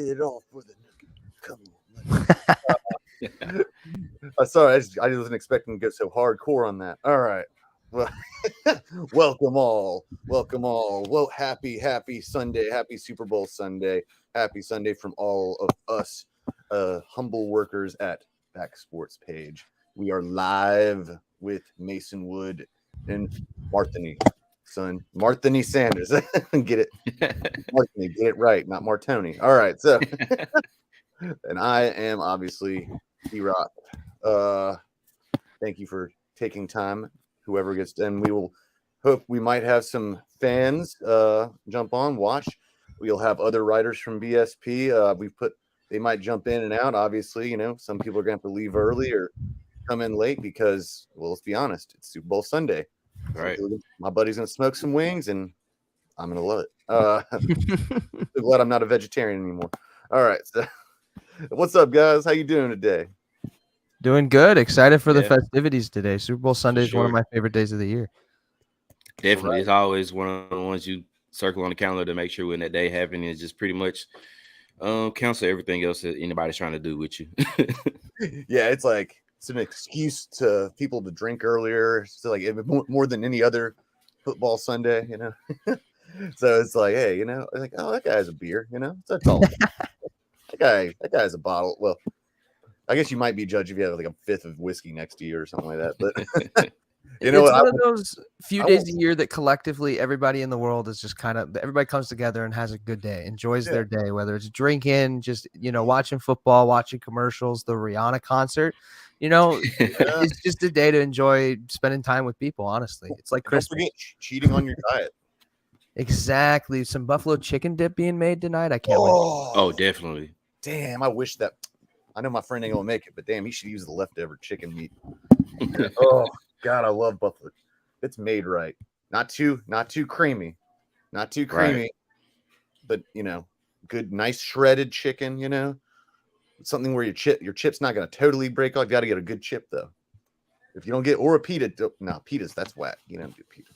it off with it. Come on. Sorry, I wasn't expecting to get so hardcore on that. All right. Well, welcome all. Well, happy Sunday. Happy Super Bowl Sunday. Happy Sunday from all of us humble workers at Back Sports Page. We are live with Mason Wood and Marthony. Son, Marthony Sanders. Get it? Marthony, get it right, not Martoni. All right, so and I am obviously ERok. Thank you for taking time. Whoever gets done, we will hope we might have some fans jump on, watch. We'll have other writers from BSP. They might jump in and out. Obviously, some people are going to have to leave early or come in late because, well, let's be honest, it's Super Bowl Sunday. Right. My buddy's going to smoke some wings, and I'm going to love it. So glad I'm not a vegetarian anymore. All right. So, what's up, guys? How you doing today? Doing good. Excited for the festivities today. Super Bowl Sunday is one of my favorite days of the year. Definitely. Right. It's always one of the ones you circle on the calendar to make sure when that day happens. It's just pretty much cancel everything else that anybody's trying to do with you. Yeah, it's like it's an excuse to people to drink earlier. So like more than any other football Sunday, So it's like, hey, like, oh, that guy has a beer, That's all. that guy has a bottle. Well, I guess you might be judged if you have like a fifth of whiskey next to you or something like that. But it's one of those few days a year that collectively everybody in the world is just everybody comes together and has a good day, enjoys their day, whether it's drinking, just watching football, watching commercials, the Rihanna concert. It's just a day to enjoy spending time with people. Honestly, it's like Christmas. Don't forget cheating on your diet. Exactly. Some buffalo chicken dip being made tonight. I can't wait. Oh, definitely. Damn, I wish that. I know my friend ain't gonna make it, but damn, he should use the leftover chicken meat. Oh God, I love buffalo. It's made right, not too creamy, right. But good, nice shredded chicken. Something where your chip's not gonna totally break off. You got to get a good chip though. If you don't get or a pita, no pitas, that's whack. You don't do pita.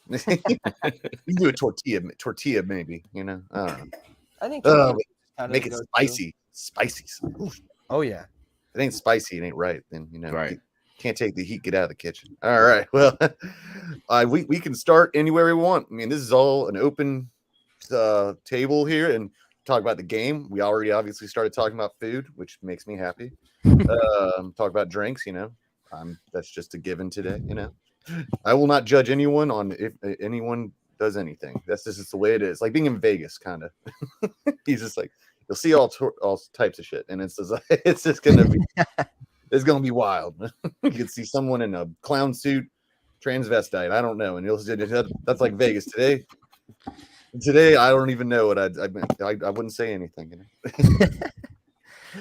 You do a tortilla maybe. I don't know. I think make it spicy. Spicy. Oof. Oh yeah. If it ain't spicy, it ain't right. Then right. Can't take the heat. Get out of the kitchen. All right. Well, we can start anywhere we want. I mean, this is all an open table here, and talk about the game. We already obviously started talking about food, which makes me happy. Talk about drinks. That's just a given today. I will not judge anyone on if anyone does anything. That's just the way it is. Like being in Vegas, kind of. He's just like. You'll see all types of shit, and it's just gonna be wild. You can see someone in a clown suit, transvestite. I don't know, and that's like Vegas today. Today, I don't even know what I wouldn't say anything.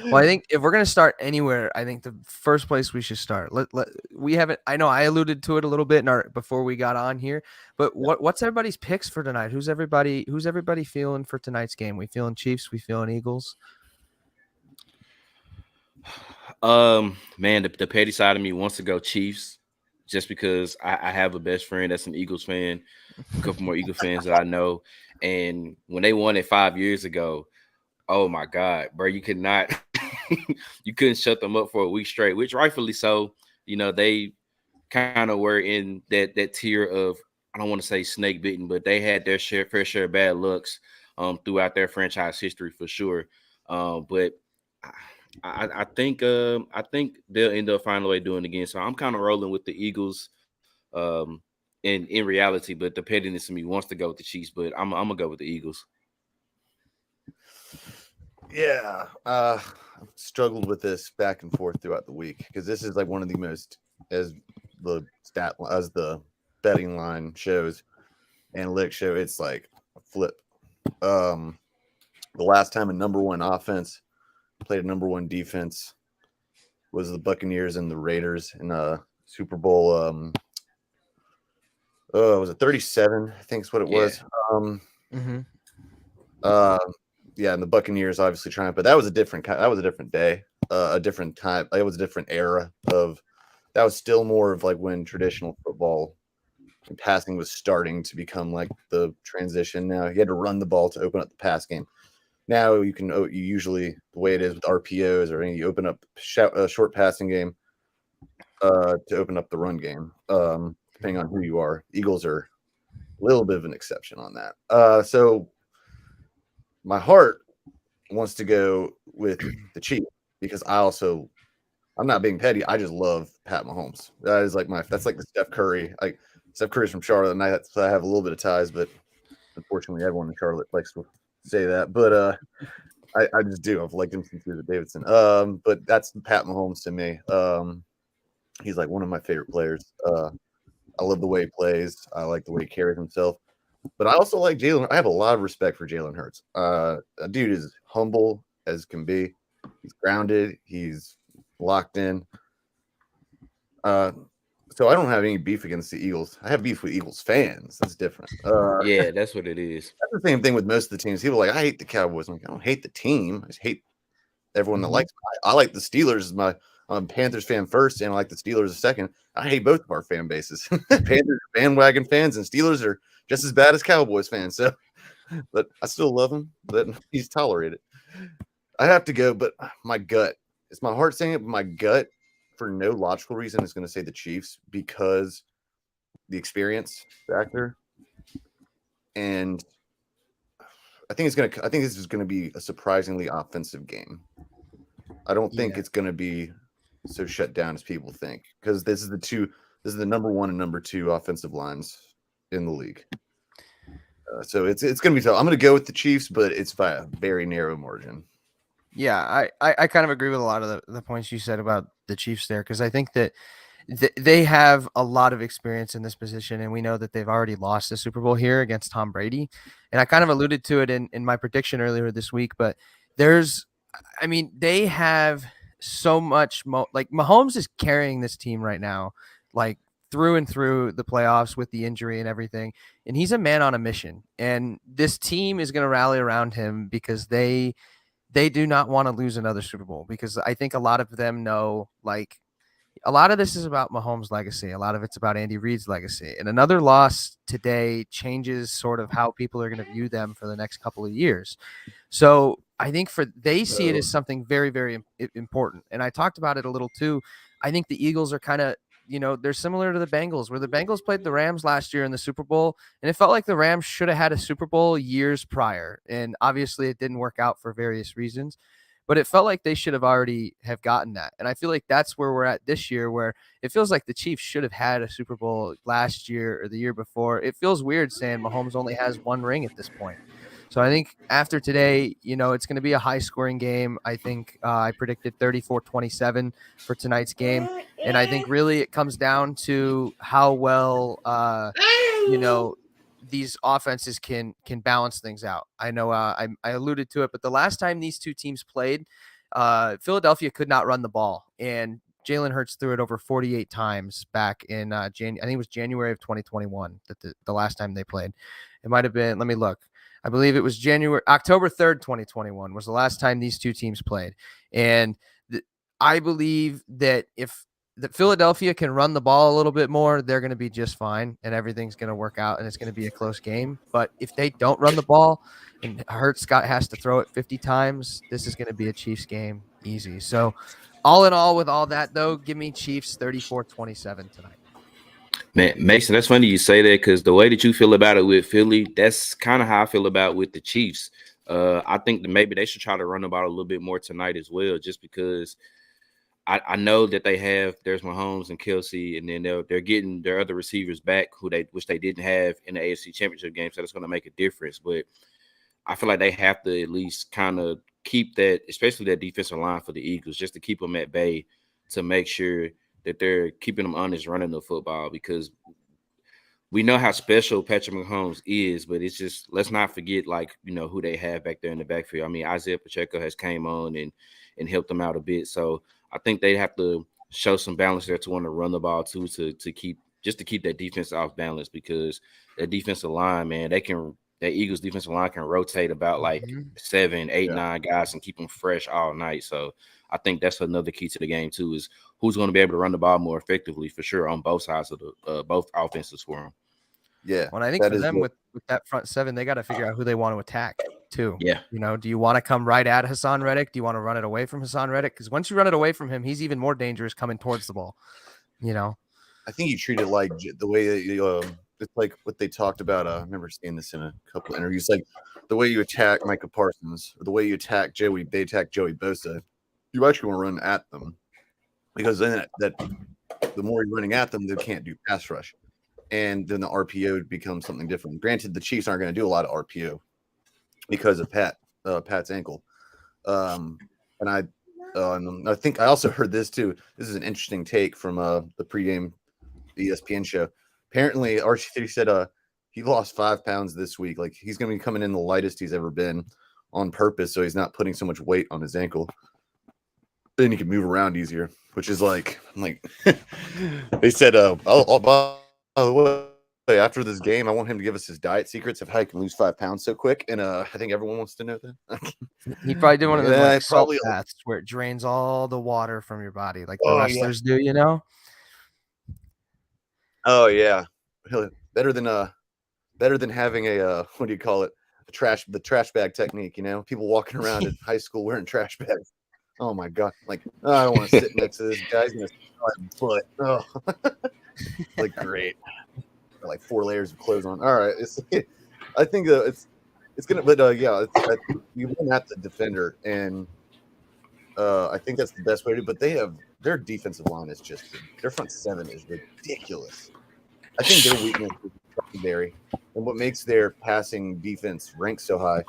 Well, I think if we're gonna start anywhere, I think the first place we should start. We haven't. I know I alluded to it a little bit before we got on here, but what's everybody's picks for tonight? Who's everybody feeling for tonight's game? We feeling Chiefs? We feeling Eagles? Man, the petty side of me wants to go Chiefs, just because I have a best friend that's an Eagles fan, a couple more Eagle fans that I know, and when they won it 5 years ago. Oh my God, bro! You couldn't shut them up for a week straight, which rightfully so. They kind of were in that tier of, I don't want to say snake bitten, but they had their fair share of bad looks throughout their franchise history for sure. But I think they'll end up finding a way doing it again. So I'm kind of rolling with the Eagles in reality, but the pettiness in me wants to go with the Chiefs, but I'm gonna go with the Eagles. Yeah, I've struggled with this back and forth throughout the week because this is like one of the most, as the betting line shows, analytics show, it's like a flip. The last time a number one offense played a number one defense was the Buccaneers and the Raiders in Super Bowl. Was it 37? I think is what it was. Yeah, and the Buccaneers obviously triumphed, but that was a different day, a different time. It was a different era of. That was still more of like when traditional football and passing was starting to become like the transition. Now you had to run the ball to open up the pass game. now you can you usually the way it is with RPOs or you open up a short passing game to open up the run game, depending on who you are. Eagles are a little bit of an exception on that. So my heart wants to go with the Chiefs because I'm not being petty. I just love Pat Mahomes. That is like that's like the Steph Curry. Steph Curry's from Charlotte, and I have a little bit of ties, but unfortunately, everyone in Charlotte likes to say that. But I just do. I've liked him since he was at Davidson. But that's Pat Mahomes to me. He's like one of my favorite players. I love the way he plays. I like the way he carries himself. But I also like Jalen. I have a lot of respect for Jalen Hurts. That dude is humble as can be. He's grounded. He's locked in. So I don't have any beef against the Eagles. I have beef with Eagles fans. That's different. Yeah, that's what it is. That's the same thing with most of the teams. People are like, I hate the Cowboys. I'm like, I don't hate the team. I just hate everyone that likes. I like the Steelers. I'm a Panthers fan first, and I like the Steelers second. I hate both of our fan bases. Panthers are bandwagon fans, and Steelers are just as bad as Cowboys fans. So, but I still love him. But he's tolerated. I have to go, but my gut. It's my heart saying it, but my gut, for no logical reason, is going to say the Chiefs because the experience factor, and I think this is going to be a surprisingly offensive game. I don't think it's going to be so shut down as people think because this is the number 1 and number 2 offensive lines in the league. So it's going to be tough. I'm going to go with the Chiefs, but it's by a very narrow margin. Yeah, I kind of agree with a lot of the points you said about the Chiefs there because I think that they have a lot of experience in this position, and we know that they've already lost the Super Bowl here against Tom Brady. And I kind of alluded to it in my prediction earlier this week, but they have so much like Mahomes is carrying this team right now, like through and through the playoffs with the injury and everything. And he's a man on a mission, and this team is going to rally around him because they do not want to lose another Super Bowl because I think a lot of them know, like, a lot of this is about Mahomes' legacy. A lot of it's about Andy Reid's legacy. And another loss today changes sort of how people are going to view them for the next couple of years. So I think they see it as something very, very important. And I talked about it a little too. I think the Eagles are kind of, they're similar to the Bengals, where the Bengals played the Rams last year in the Super Bowl, and it felt like the Rams should have had a Super Bowl years prior. And obviously it didn't work out for various reasons, but it felt like they should have already have gotten that. And I feel like that's where we're at this year, where it feels like the Chiefs should have had a Super Bowl last year or the year before. It feels weird saying Mahomes only has 1 ring at this point. So I think after today, it's going to be a high-scoring game. I think I predicted 34-27 for tonight's game. And I think really it comes down to how well, these offenses can balance things out. I know I alluded to it, but the last time these two teams played, Philadelphia could not run the ball. And Jalen Hurts threw it over 48 times back in I think it was January of 2021 that the last time they played. It might have been, let me look. I believe it was October 3rd, 2021 was the last time these two teams played. And I believe that if Philadelphia can run the ball a little bit more, they're going to be just fine and everything's going to work out and it's going to be a close game. But if they don't run the ball and Hurts has to throw it 50 times, this is going to be a Chiefs game easy. So all in all, with all that though, give me Chiefs 34-27 tonight. Man, Mason, that's funny you say that because the way that you feel about it with Philly, that's kind of how I feel about with the Chiefs. I think that maybe they should try to run the ball a little bit more tonight as well, just because I know that there's Mahomes and Kelsey, and then they're getting their other receivers back which they didn't have in the AFC Championship game, so that's going to make a difference. But I feel like they have to at least kind of keep that, especially that defensive line for the Eagles, just to keep them at bay, to make sure that they're keeping them honest running the football, because we know how special Patrick Mahomes is, but it's just, let's not forget, who they have back there in the backfield. I mean, Isaiah Pacheco has came on and helped them out a bit. So I think they have to show some balance there to want to run the ball too, to keep that defense off balance, because that defensive line, man, that Eagles defensive line can rotate about 7, 8, 9 guys and keep them fresh all night. So I think that's another key to the game too, is who's going to be able to run the ball more effectively for sure on both sides of the both offenses for them. Yeah. Well, I think for them with that front seven, they got to figure out who they want to attack. too. Yeah. Do you want to come right at Hassan Reddick? Do you want to run it away from Hassan Reddick? Because once you run it away from him, he's even more dangerous coming towards the ball. I think you treat it like the way that you, it's like what they talked about. I remember seeing this in a couple of interviews, like the way you attack Micah Parsons or the way you attack they attack Joey Bosa. You actually want to run at them because then that the more you're running at them, they can't do pass rush. And then the RPO becomes something different. Granted, the Chiefs aren't going to do a lot of RPO because of Pat's ankle. And I think I also heard this too. This is an interesting take from the pregame ESPN show. Apparently, RG3 said he lost 5 pounds this week. Like he's going to be coming in the lightest he's ever been on purpose, so he's not putting so much weight on his ankle. Then he can move around easier, which is like they said. By the way, after this game, I want him to give us his diet secrets of how he can lose 5 pounds so quick. And I think everyone wants to know that. He probably did one of those salt probably baths where it drains all the water from your body, like the wrestlers do. Oh yeah, better than having a what do you call it? The trash bag technique. People walking around in high school wearing trash bags. Oh my god! Like I don't want to sit next to this guy. He's gonna foot. Oh, like great. Like 4 layers of clothes on. All right, I think it's gonna. But yeah, you win at the defender, and I think that's the best way to. But their defensive line is just their front 7 is ridiculous. I think their weakness is secondary, and what makes their passing defense rank so high.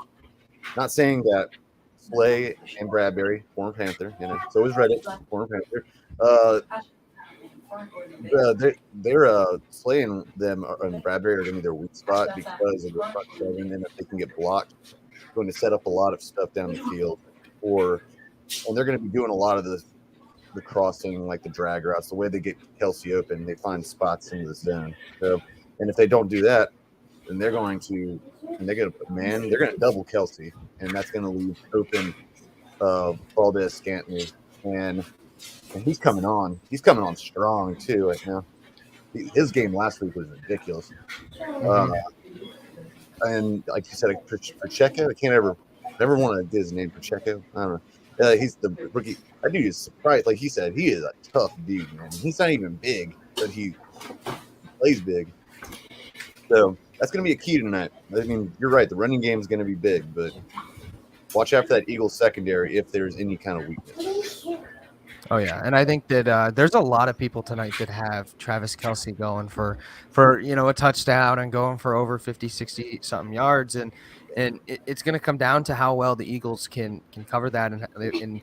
Not saying that Slay and Bradbury, former Panther, so is Reddick, former Panther. They're Slay them and Bradbury are going to be their weak spot because of the front 7, and if they can get blocked, going to set up a lot of stuff down the field, and they're going to be doing a lot of the crossing, like the drag routes, the way they get Kelsey open, they find spots into the zone. So, and if they don't do that, then they're going to double Kelsey, and that's going to leave open Valdez Scantling, and he's coming on. He's coming on strong too right now. His game last week was ridiculous. And like you said, Pacheco, I can't never want to get his name Pacheco. I don't know. He's the rookie. That dude is surprised. Like he said, he is a tough dude, man. He's not even big, but he plays big. So that's going to be a key tonight. I mean, you're right. The running game is going to be big, but watch out for that Eagles secondary if there's any kind of weakness. Oh yeah, and I think that there's a lot of people tonight that have Travis Kelce going for a touchdown and going for over 50, 60 something yards, and it's going to come down to how well the Eagles can cover that, and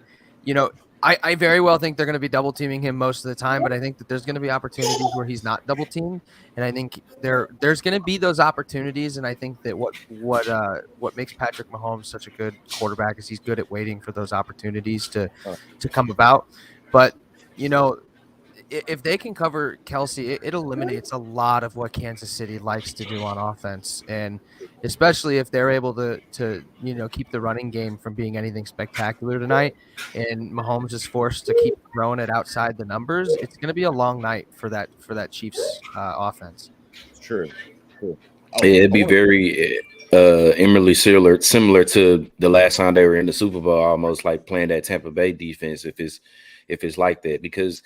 I very well think they're going to be double teaming him most of the time, but I think that there's going to be opportunities where he's not double teamed, and I think there's going to be those opportunities, and I think that what makes Patrick Mahomes such a good quarterback is he's good at waiting for those opportunities to come about. But if they can cover Kelce, it eliminates a lot of what Kansas City likes to do on offense, and especially if they're able to keep the running game from being anything spectacular tonight, and Mahomes is forced to keep throwing it outside the numbers, it's going to be a long night for that Chiefs offense. It's true. Cool. It'd be very emerly similar to the last time they were in the Super Bowl, almost like playing that Tampa Bay defense if it's like that, because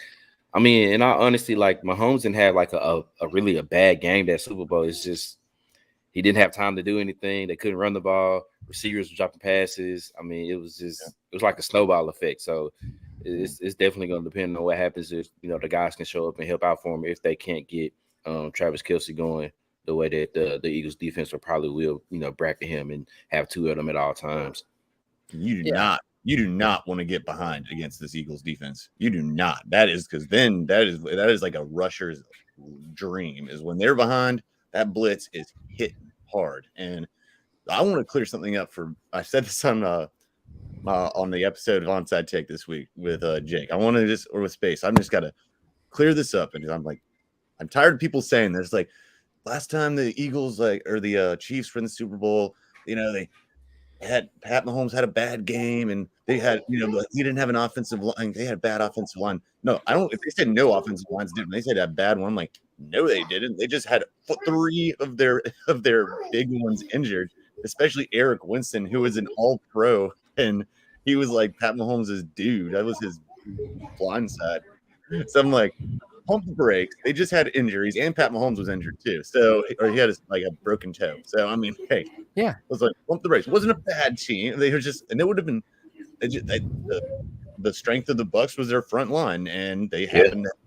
I mean, in all honesty, like Mahomes didn't have like a really bad game that Super Bowl. It's just he didn't have time to do anything. They couldn't run the ball. Receivers were dropping passes. I mean, it was like a snowball effect. So it's definitely going to depend on what happens if the guys can show up and help out for him if they can't get Travis Kelce going the way that the Eagles defense will bracket him and have 2 of them at all times. You do not want to get behind against this Eagles defense. You do not. That is because then that is like a rusher's dream is when they're behind, that blitz is hitting hard. And I want to clear something up I said this on the episode of Onside Take this week with Jake. I want to with Space. I'm just got to clear this up. And I'm tired of people saying this. Like last time the Eagles or the Chiefs were in the Super Bowl, they had Pat Mahomes had a bad game, and they had he didn't have an offensive line. They had a bad offensive line. No, I don't. If they said no offensive lines didn't, they said a bad one. I'm like, no, they didn't. They just had 3 of their big ones injured. especially ERok Winston, who was an all-pro, and he was like Pat Mahomes' dude. That was his blind side. So I'm like, pump the brakes. They just had injuries, and Pat Mahomes was injured too. So, or he had like a broken toe. So I mean, hey, Yeah, I was like, pump the brakes. It wasn't a bad team. They were just, and it would have been the strength of the Bucks was their front line, and they happened to have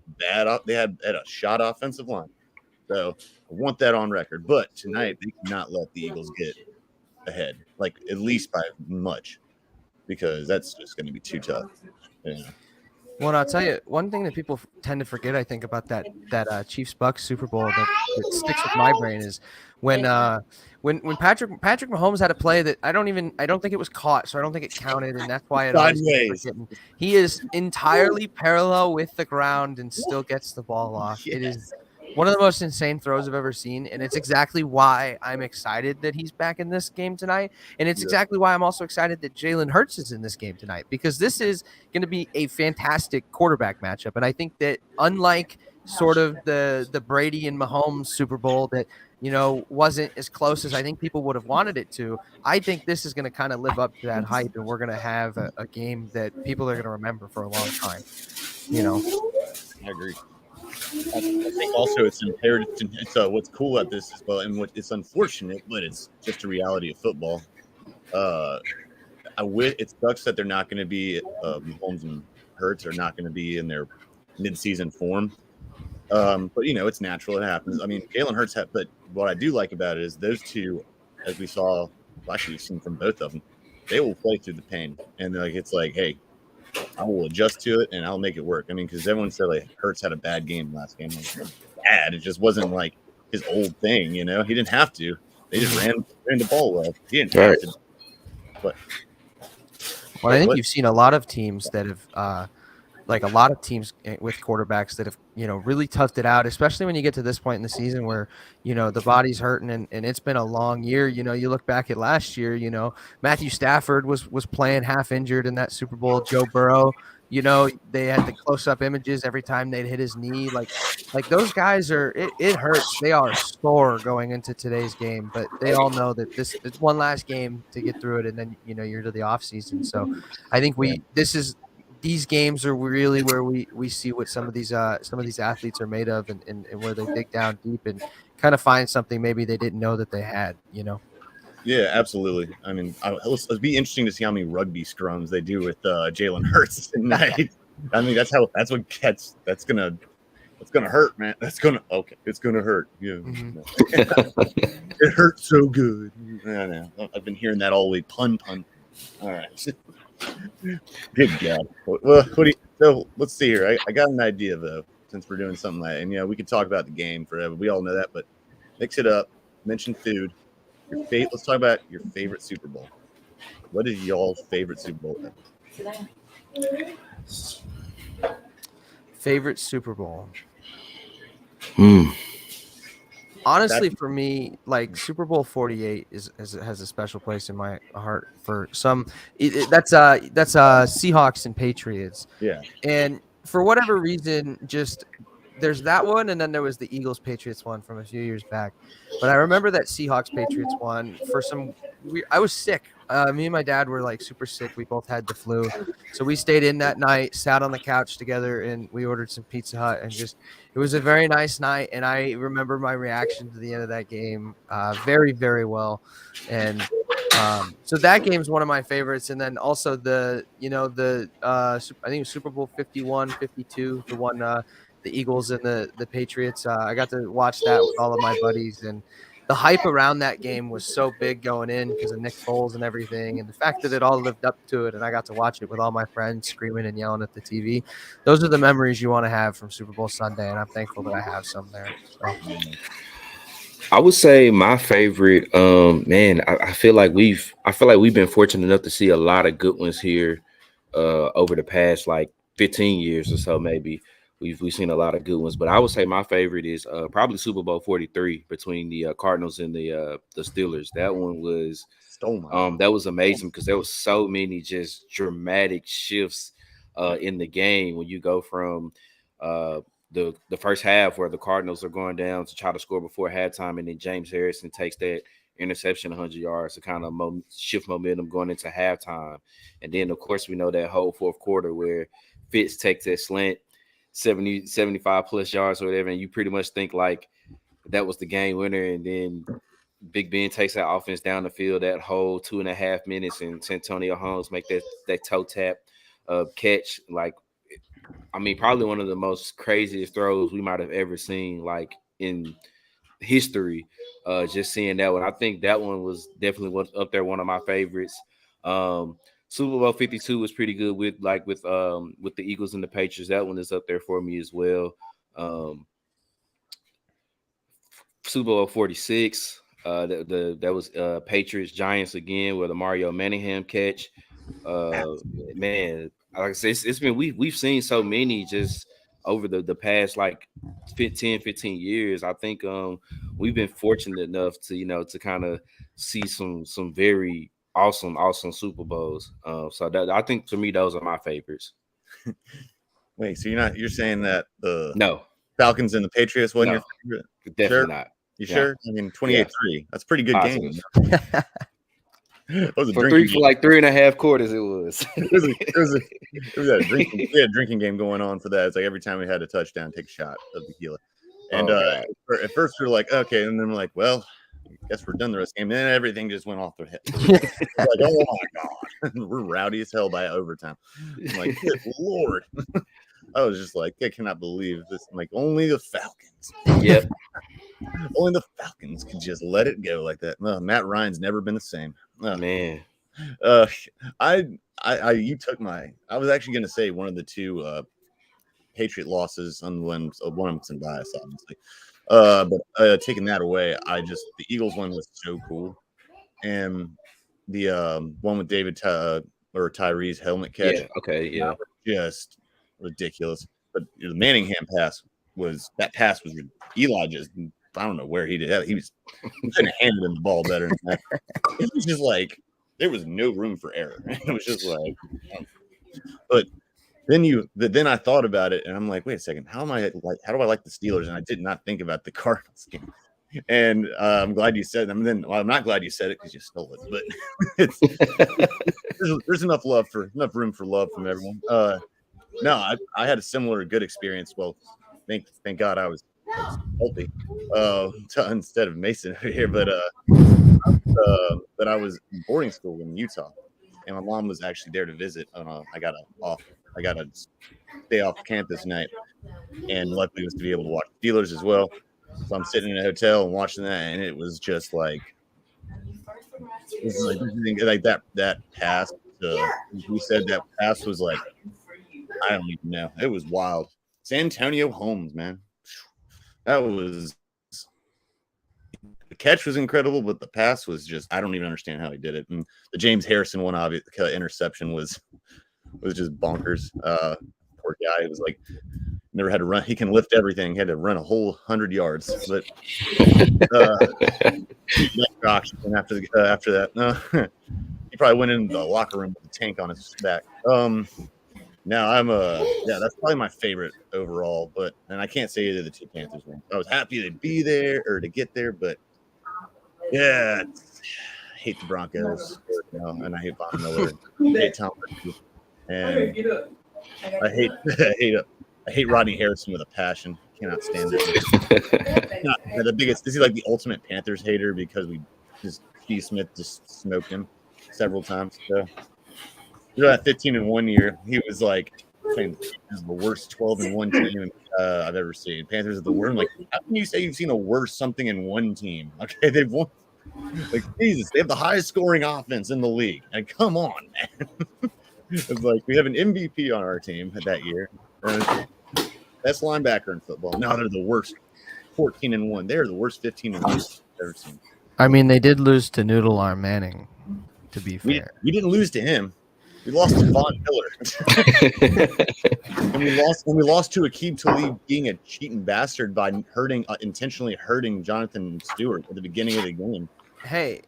bad. They had a shot offensive line. So I want that on record. But tonight they cannot let the Eagles get ahead, like at least by much, because that's just going to be too tough. Yeah. Well, I'll tell you one thing that people tend to forget. I think about that Chiefs Bucks Super Bowl that sticks with my brain is when Patrick Mahomes had a play that I don't think it was caught, so I don't think it counted, and that's why it always gets forgotten. He is entirely parallel with the ground and still gets the ball off. Yes. It is one of the most insane throws I've ever seen, and it's exactly why I'm excited that he's back in this game tonight, and it's exactly why I'm also excited that Jalen Hurts is in this game tonight, because this is going to be a fantastic quarterback matchup, and I think that unlike sort of the Brady and Mahomes Super Bowl that wasn't as close as I think people would have wanted it to, I think this is going to kind of live up to that hype, and we're going to have a game that people are going to remember for a long time. I agree. I think also it's imperative. It's what's cool about this as well, and what it's unfortunate, but it's just a reality of football. It sucks that they're not going to be Mahomes and Hurts are not going to be in their mid-season form. But it's natural. It happens. I mean, Jalen Hurts but what I do like about it is those two, as we saw, actually we've seen from both of them, they will play through the pain, and it's like, hey, I will adjust to it and I'll make it work. I mean, because everyone said like Hurts had a bad game last game. Like, bad. It just wasn't like his old thing, He didn't have to. They just ran the ball well. He didn't have to. But I think you've seen a lot of teams that have like a lot of teams with quarterbacks that have, really toughed it out, especially when you get to this point in the season where, the body's hurting and it's been a long year. You look back at last year, Matthew Stafford was playing half injured in that Super Bowl. Joe Burrow, they had the close-up images every time they'd hit his knee. Like those guys it hurts. They are sore going into today's game, but they all know that it's one last game to get through it. And then, you're to the off season. So I think these games are really where we see what some of these athletes are made of, and where they dig down deep and kind of find something maybe they didn't know that they had, Yeah, absolutely. I mean, it'll be interesting to see how many rugby scrums they do with Jalen Hurts tonight. I mean, that's gonna hurt, man. It's gonna hurt. Yeah, mm-hmm. It hurts so good. I know. I've been hearing that all week. Pun. All right. Good God. Well, so let's see here. I got an idea though, since we're doing something like, and we could talk about the game forever. We all know that, but mix it up. Mention food. Let's talk about your favorite Super Bowl. What is y'all's favorite Super Bowl ever? Favorite Super Bowl. Honestly, for me, like Super Bowl 48 has a special place in my heart for some. That's Seahawks and Patriots. Yeah. And for whatever reason, just there's that one, and then there was the Eagles Patriots one from a few years back. But I remember that Seahawks Patriots one for some. I was sick. Me and my dad were like super sick. We both had the flu, so we stayed in that night, sat on the couch together, and we ordered some Pizza Hut, and it was a very nice night. And I remember my reaction to the end of that game very, very well. And so that game is one of my favorites. And then also I think it was Super Bowl 51, 52, the one the Eagles and the Patriots. I got to watch that with all of my buddies, and the hype around that game was so big going in because of Nick Foles and everything, and the fact that it all lived up to it, and I got to watch it with all my friends screaming and yelling at the TV. Those are the memories you want to have from Super Bowl Sunday, and I'm thankful that I have some there. So. I would say my favorite, man. I feel like we've been fortunate enough to see a lot of good ones here over the past like 15 years or so, maybe. We've seen a lot of good ones, but I would say my favorite is probably Super Bowl 43 between the Cardinals and the Steelers. That one was that was amazing because there was so many just dramatic shifts in the game when you go from the first half where the Cardinals are going down to try to score before halftime, and then James Harrison takes that interception, 100 yards to kind of shift momentum going into halftime. And then, of course, we know that whole fourth quarter where Fitz takes that slant, 70, 75 plus yards or whatever, and you pretty much think like that was the game winner. And then Big Ben takes that offense down the field that whole 2.5 minutes, and Santonio Holmes make that toe tap catch. Like, I mean, probably one of the most craziest throws we might have ever seen, like in history. Just seeing that one, I think that one was definitely up there, one of my favorites. Super Bowl 52 was pretty good with the Eagles and the Patriots. That one is up there for me as well. Super Bowl 46. That was Patriots Giants again with a Mario Manningham catch. Man, like I said, it's been we've seen so many just over the past like 15 years. I think we've been fortunate enough to kind of see some very awesome Super Bowls. So that, I think for me those are my favorites. Wait, so you're saying that the No Falcons and the Patriots wasn't your favorite? Definitely sure? not. You sure? I mean, 28-3. That's a pretty good game. It was for 3.5 quarters. It was. It was a drinking game going on for that. It's like every time we had a touchdown, take a shot of tequila. And at first we were like, okay, and then we're like, well, I guess we're done the rest of the game. And then everything just went off their head. Like, oh my god, we're rowdy as hell by overtime. I'm like, good lord. I was just like, I cannot believe this. I'm like, only the Falcons. Yep. Only the Falcons can just let it go like that. Matt Ryan's never been the same. Man. You took my. I was actually going to say one of the two Patriot losses on one of them's in bias, obviously. But taking that away, the Eagles one was so cool, and the one with David or Tyree's helmet catch. Yeah. Okay. Yeah. Just ridiculous. But the Manningham pass was Eli just. I don't know where he did that. He couldn't have handed him the ball better than that. It was just like there was no room for error. It was just like, but then I thought about it and I'm like, wait a second, how do I like the Steelers? And I did not think about the Cardinals game. And I'm glad you said them. And then I'm not glad you said it because you stole it. But there's enough room for love from everyone. No, I had a similar good experience. Well, thank God I was healthy instead of Mason over here, but I was in boarding school in Utah, and my mom was actually there to visit. I got a day off campus night, and luckily was to be able to watch Steelers as well. So I'm sitting in a hotel and watching that, and it was just like that pass. Who said that pass was like? I don't even know. It was wild. Santonio Holmes, man. That was the catch was incredible, but the pass was just I don't even understand how he did it. And the James Harrison one, obvious interception was just bonkers. Poor guy. It was like never had to run. He can lift everything. He had to run a whole 100 yards. But after that, no, he probably went in the locker room with a tank on his back. Now that's probably my favorite overall, and I can't say either of the two Panthers ones. I was happy to be there or to get there, but yeah, I hate the Broncos, and I hate Von Miller, I hate Tom Brady, and I hate Rodney Harrison with a passion. I cannot stand it. This is like the ultimate Panthers hater because Steve Smith just smoked him several times. So. That 15-1 year, he was like, "This is the worst 12-1 team I've ever seen." Panthers are the worst. I'm like, how can you say you've seen a worse something in one team? Okay, they've won. Like Jesus, they have the highest scoring offense in the league. And come on, man. It's like we have an MVP on our team that year. Best linebacker in football. Now they're the worst 14-1. They're the worst 15-1 I've ever seen. I mean, they did lose to Noodle Arm Manning. To be fair, we didn't lose to him. We lost to Von Miller. and we lost to Aqib Talib being a cheating bastard by intentionally hurting Jonathan Stewart at the beginning of the game. Hey,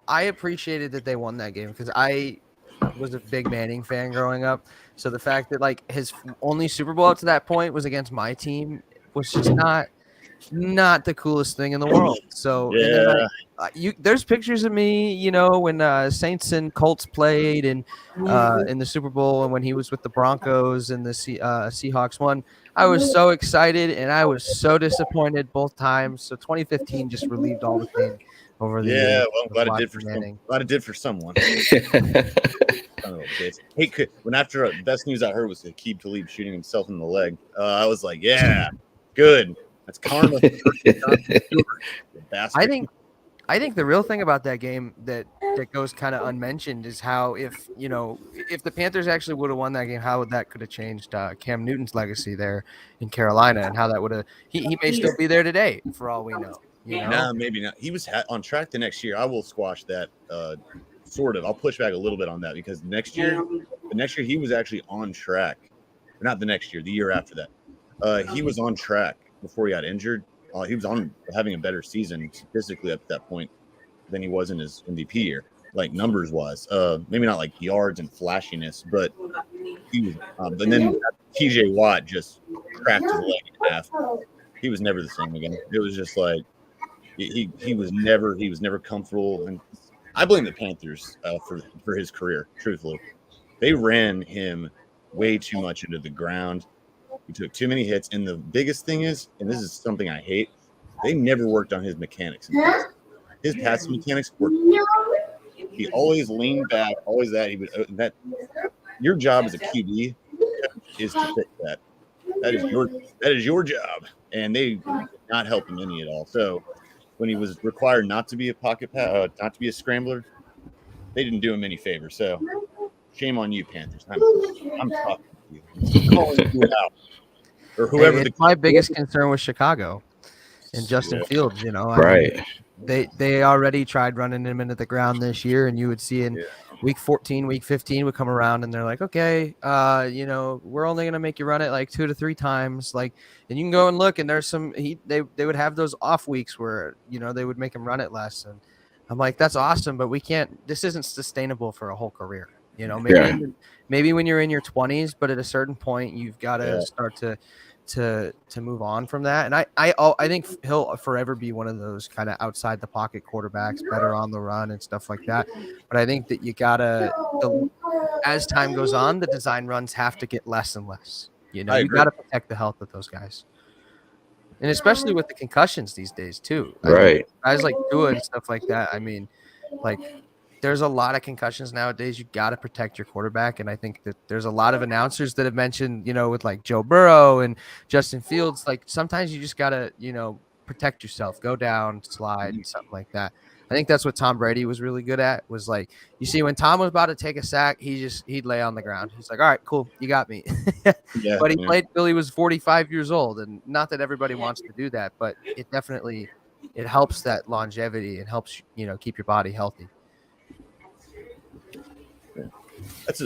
I appreciated that they won that game because I was a big Manning fan growing up. So the fact that like his only Super Bowl up to that point was against my team was just not not the coolest thing in the world. So and then there's pictures of me, you know, when Saints and Colts played and in the Super Bowl, and when he was with the Broncos and the Seahawks won. I was so excited and I was so disappointed both times. So 2015 just relieved all the pain over the years. Well, I'm glad it did for someone. Glad it did for someone. Oh, hey, when after the best news I heard was Aqib Talib shooting himself in the leg, I was like, yeah, good. That's karma. I think the real thing about that game that goes kind of unmentioned is how if the Panthers actually would have won that game, how that could have changed Cam Newton's legacy there in Carolina, and how that would have he may still be there today for all we know. Nah, maybe not. He was on track the next year. I will squash that. Sort of. I'll push back a little bit on that because the next year he was actually on track. Not the next year, the year after that. He was on track before he got injured. He was on having a better season statistically up to that point than he was in his MVP year, like numbers wise. Maybe not like yards and flashiness, but he was. And then TJ Watt just cracked his leg in half. He was never the same again. It was just like he was never comfortable. And I blame the Panthers for his career. Truthfully, they ran him way too much into the ground. He took too many hits, and the biggest thing is, and this is something I hate, they never worked on his mechanics. His passing mechanics were. He always leaned back, always that. He would that. Your job as a QB is to fix that. That is your job, and they did not help him any at all. So when he was required not to be a not to be a scrambler, they didn't do him any favors. So shame on you, Panthers. I'm talking to you. I'm calling you out. Or whoever. My biggest concern was Chicago and Justin Fields. Right. They already tried running him into the ground this year, and you would see in week 14, week 15 would come around, and they're like, okay, we're only gonna make you run it like 2 to 3 times, and you can go and look, and there's some they would have those off weeks where they would make him run it less, and I'm like, that's awesome, but we can't. This isn't sustainable for a whole career. Maybe when you're in your 20s, but at a certain point, you've got to start to move on from that. And I think he'll forever be one of those kind of outside the pocket quarterbacks, better on the run and stuff like that. But I think that as time goes on, the design runs have to get less and less. You got to protect the health of those guys. And especially with the concussions these days too. Right. Guys like Tua and stuff like that. I mean, there's a lot of concussions nowadays. You got to protect your quarterback. And I think that there's a lot of announcers that have mentioned, with like Joe Burrow and Justin Fields, sometimes you just got to, protect yourself, go down, slide, something like that. I think that's what Tom Brady was really good at, was you see, when Tom was about to take a sack, he'd lay on the ground. He's like, all right, cool. You got me. But he played till he was 45 years old. And not that everybody wants to do that, but it definitely, it helps that longevity. It helps, keep your body healthy. It's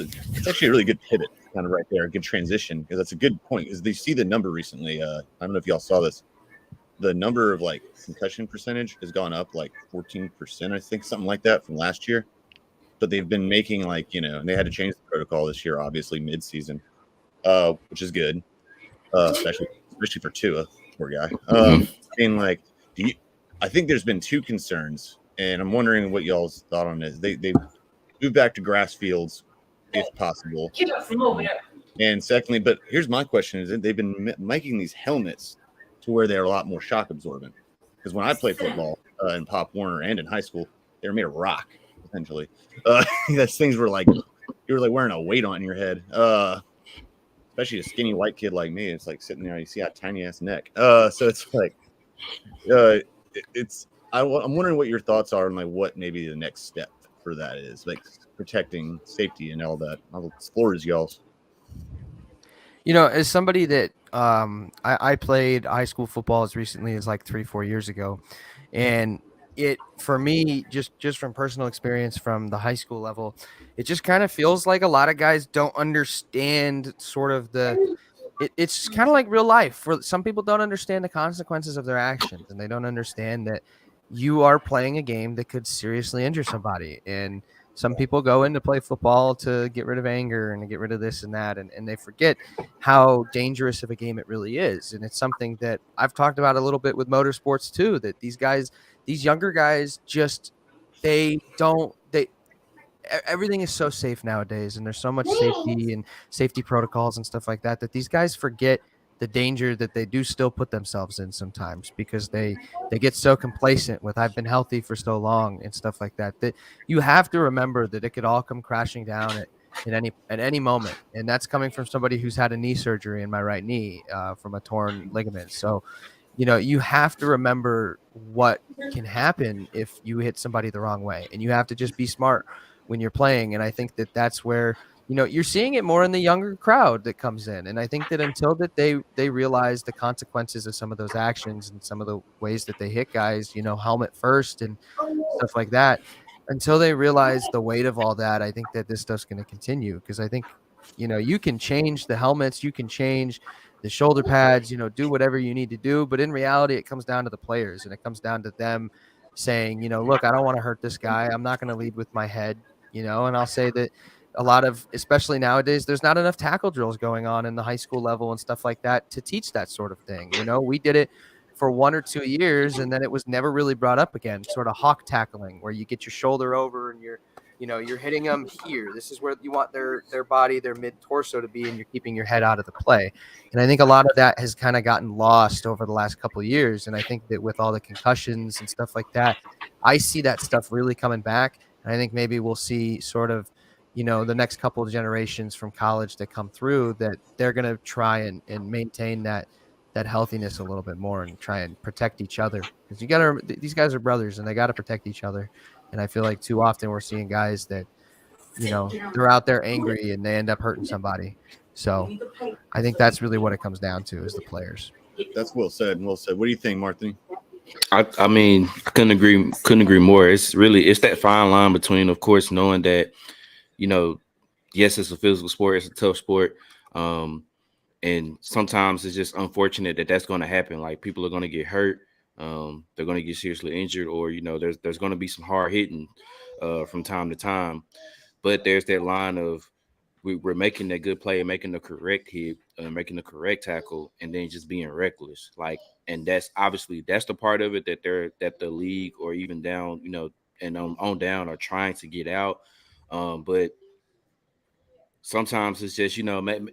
actually a really good pivot, kind of right there, a good transition, because that's a good point. Because they see the number recently. I don't know if y'all saw this. The number of concussion percentage has gone up 14%, I think, something like that from last year. But they've been making and they had to change the protocol this year, obviously mid-season, which is good, especially for Tua, poor guy. I think there's been 2 concerns, and I'm wondering what y'all's thought on this. They move back to grass fields if possible. And secondly, but here's my question, is that they've been making these helmets to where they're a lot more shock absorbent. Because when I played football in Pop Warner and in high school, they were made of rock, essentially. Those things were you were wearing a weight on your head. Especially a skinny white kid like me. It's sitting there, you see that tiny ass neck. So it's I'm wondering what your thoughts are on what maybe the next step for that is, protecting safety and all that. I'll explore as y'all's. As somebody that I played high school football as recently as 3-4 years ago, and it, for me, just from personal experience from the high school level, it just kind of feels like a lot of guys don't understand sort of it's kind of like real life, where some people don't understand the consequences of their actions, and they don't understand that you are playing a game that could seriously injure somebody. And some people go in to play football to get rid of anger and to get rid of this and that, and they forget how dangerous of a game it really is. And it's something that I've talked about a little bit with motorsports too, that these younger guys, just everything is so safe nowadays, and there's so much safety and safety protocols and stuff like that, that these guys forget the danger that they do still put themselves in sometimes, because they get so complacent with, I've been healthy for so long and stuff like that, that you have to remember that it could all come crashing down at any moment. And that's coming from somebody who's had a knee surgery in my right knee from a torn ligament. So, you have to remember what can happen if you hit somebody the wrong way, and you have to just be smart when you're playing. And I think that that's where, you're seeing it more in the younger crowd that comes in. And I think that until that they realize the consequences of some of those actions and some of the ways that they hit guys, helmet first and stuff like that, until they realize the weight of all that, I think that this stuff's going to continue. Because I think, you can change the helmets, you can change the shoulder pads, do whatever you need to do. But in reality, it comes down to the players, and it comes down to them saying, look, I don't want to hurt this guy. I'm not going to lead with my head, and I'll say that a lot of, especially nowadays, there's not enough tackle drills going on in the high school level and stuff like that to teach that sort of thing. We did it for 1 or 2 years, and then it was never really brought up again. Sort of hawk tackling, where you get your shoulder over and you're hitting them here. This is where you want their body, their mid torso to be, and you're keeping your head out of the play. And I think a lot of that has kind of gotten lost over the last couple of years. And I think that with all the concussions and stuff like that, I see that stuff really coming back. And I think maybe we'll see sort of, the next couple of generations from college that come through, that they're going to try and maintain that healthiness a little bit more and try and protect each other. Because these guys are brothers, and they got to protect each other. And I feel like too often we're seeing guys that, they're out there angry and they end up hurting somebody. So I think that's really what it comes down to, is the players. That's well said. Well said. What do you think, Marthony? I mean, I couldn't agree more. It's that fine line between, of course, knowing that, yes, it's a physical sport, it's a tough sport. And sometimes it's just unfortunate that that's going to happen. Like, people are going to get hurt. They're going to get seriously injured, or, there's going to be some hard hitting from time to time. But there's that line of we're making that good play and making the correct hit, making the correct tackle, and then just being reckless. Like, and that's the part of it that the league, or even down, and on down, are trying to get out. But sometimes it's just,